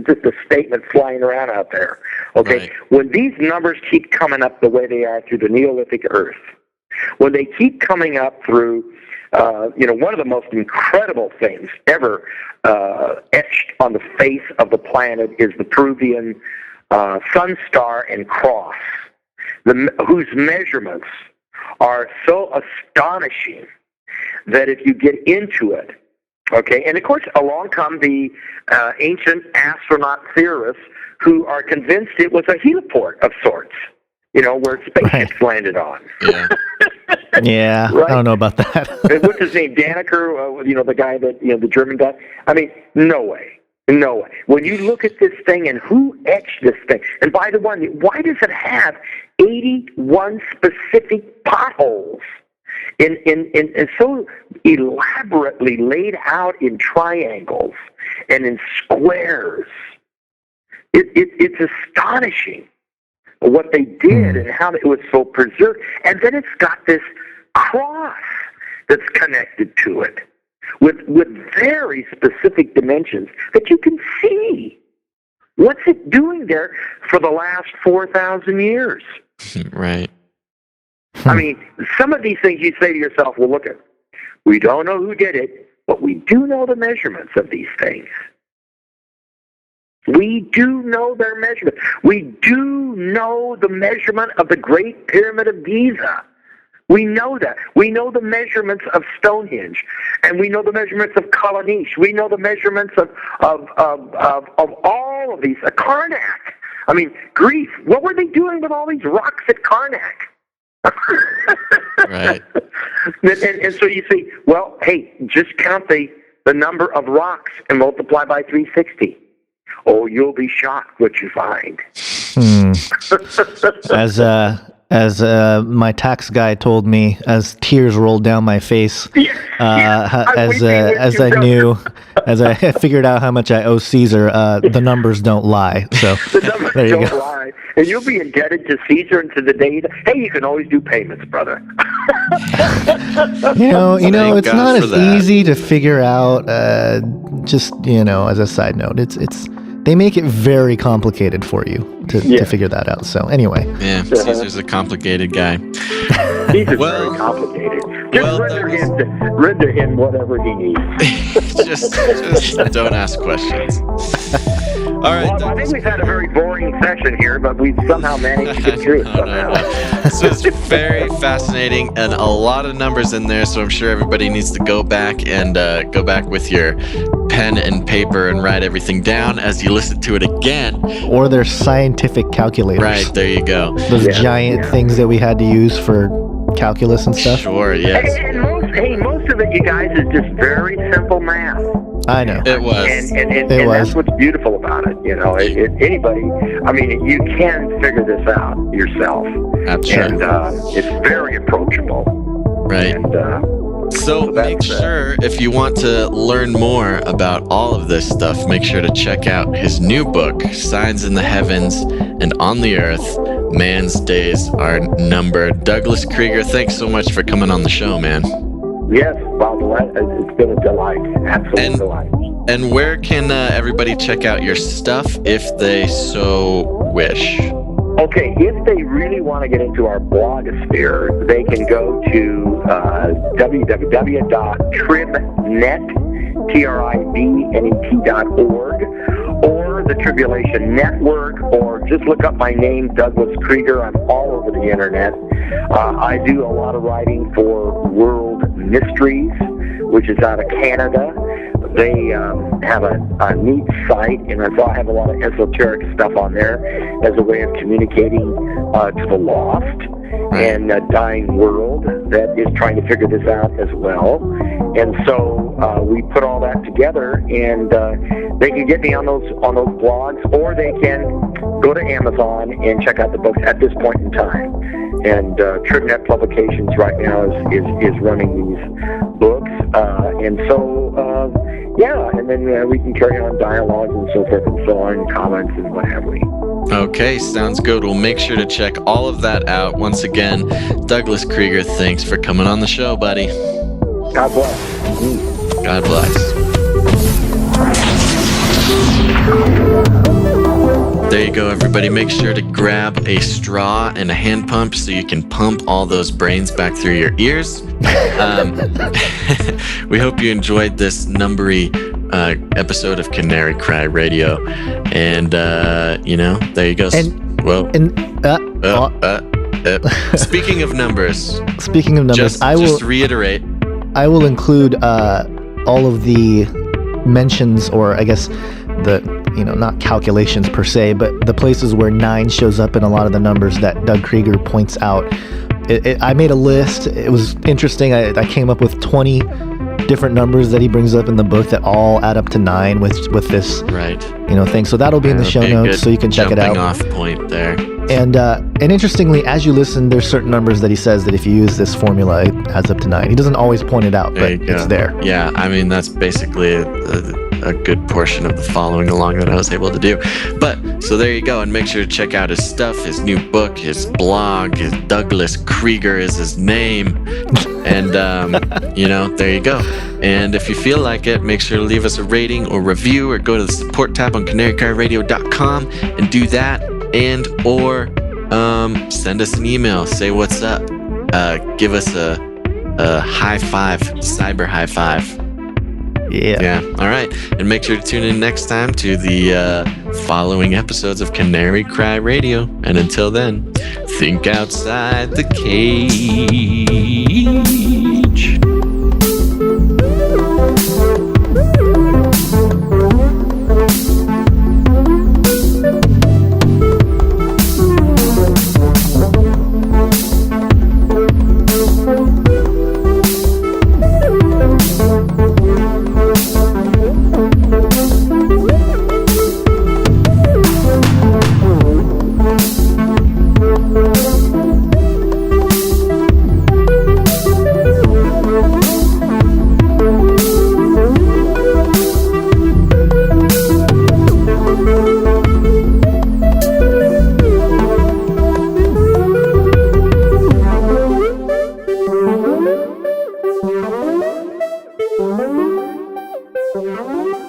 just a statement flying around out there. Okay, Right. When these numbers keep coming up the way they are through the Neolithic Earth, when they keep coming up through one of the most incredible things ever etched on the face of the planet is the Peruvian sun star and cross, whose measurements are so astonishing that if you get into it, okay, and of course along come the ancient astronaut theorists who are convinced it was a heliport of sorts, where spaceships landed on. Yeah. yeah, Right. I don't know about that. And what's his name? Daneker, the guy that, the German guy. I mean, no way. No way. When you look at this thing and who etched this thing, and by the way, why does it have 81 specific potholes and so elaborately laid out in triangles and in squares? It's astonishing what they did and how it was so preserved. And then it's got this cross that's connected to it with very specific dimensions that you can see. What's it doing there for the last 4,000 years? Right. I mean, some of these things you say to yourself, well, look, we don't know who did it, but we do know the measurements of these things. We do know their measurement. We do know the measurement of the Great Pyramid of Giza. We know that. We know the measurements of Stonehenge, and we know the measurements of Kalanish. We know the measurements of all of these. Karnak. I mean, grief. What were they doing with all these rocks at Karnak? Right. And so you see, well, hey, just count the number of rocks and multiply by 360. Oh, you'll be shocked what you find. as my tax guy told me, as tears rolled down my face, as I figured out how much I owe Caesar. The numbers don't lie. So The numbers there you don't go. lie. And you'll be indebted to Caesar and to the day. Hey, you can always do payments, brother. You know, Thank it's God not for as that. easy to figure out. Just as a side note, it's they make it very complicated for you to figure that out. So anyway, Yeah, Caesar's a complicated guy. Caesar's Well- very complicated. Just well, render him whatever he needs. just don't ask questions. All right, Well, I Douglas. think we've had a very boring session here, but we've somehow managed to get through it somehow. This was very fascinating and a lot of numbers in there, so I'm sure everybody needs to go back with your pen and paper and write everything down as you listen to it again. or their scientific calculators. Right, there you go. Those giant things that we had to use for calculus and stuff. Sure, yes. And most of it, you guys, is just very simple math. I know. It was. And It was. that's what's beautiful about it. Anybody, I mean, you can figure this out yourself. Absolutely. And it's very approachable. Right. And So that's, make sure, if you want to learn more about all of this stuff, make sure to check out his new book, Signs in the Heavens and on the Earth, Man's Days Are Numbered. Douglas Krieger, thanks so much for coming on the show, man. yes, Bob, it's been a delight. Absolute delight. And where can everybody check out your stuff if they so wish? Okay, if they really want to get into our blogosphere, they can go to www.tribnet.org or the Tribulation Network, or just look up my name, Douglas Krieger. I'm all over the internet. I do a lot of writing for World Mysteries, which is out of Canada. They have a neat site, and so I have a lot of esoteric stuff on there as a way of communicating to the lost and dying world that is trying to figure this out as well. And so we put all that together, and they can get me on those blogs, or they can go to Amazon and check out the books at this point in time. And TribNet Publications right now is running these books, and so and then we can carry on dialogues and so forth and so on, comments and what have we. Okay, sounds good. We'll make sure to check all of that out. Once again, Douglas Krieger, thanks for coming on the show, buddy. God bless. God bless. There you go, everybody. Make sure to grab a straw and a hand pump so you can pump all those brains back through your ears. We hope you enjoyed this numbery episode of Canary Cry Radio. And, there you go. Speaking of numbers, Speaking of numbers, just reiterate. I will include all of the mentions, or I guess not calculations per se, but the places where 9 shows up in a lot of the numbers that Doug Krieger points out. I made a list. It was interesting. I came up with 20 different numbers that he brings up in the book that all add up to 9 with this thing. So that'll be in the show notes, so you can check it out. Jumping off point there. And interestingly, as you listen, there's certain numbers that he says that if you use this formula, it adds up to 9. He doesn't always point it out, but it's there. Yeah, I mean, that's basically a good portion of the following along that I was able to do. But, so there you go, and make sure to check out his stuff, his new book, his blog, his Douglas Krieger is his name. And, there you go. And if you feel like it, make sure to leave us a rating or review, or go to the support tab on canarycryradio.com and do that. And or send us an email, say what's up, give us a high five, cyber high five. Yeah. All right. And make sure to tune in next time to the following episodes of Canary Cry Radio. And until then, think outside the cage. Canary.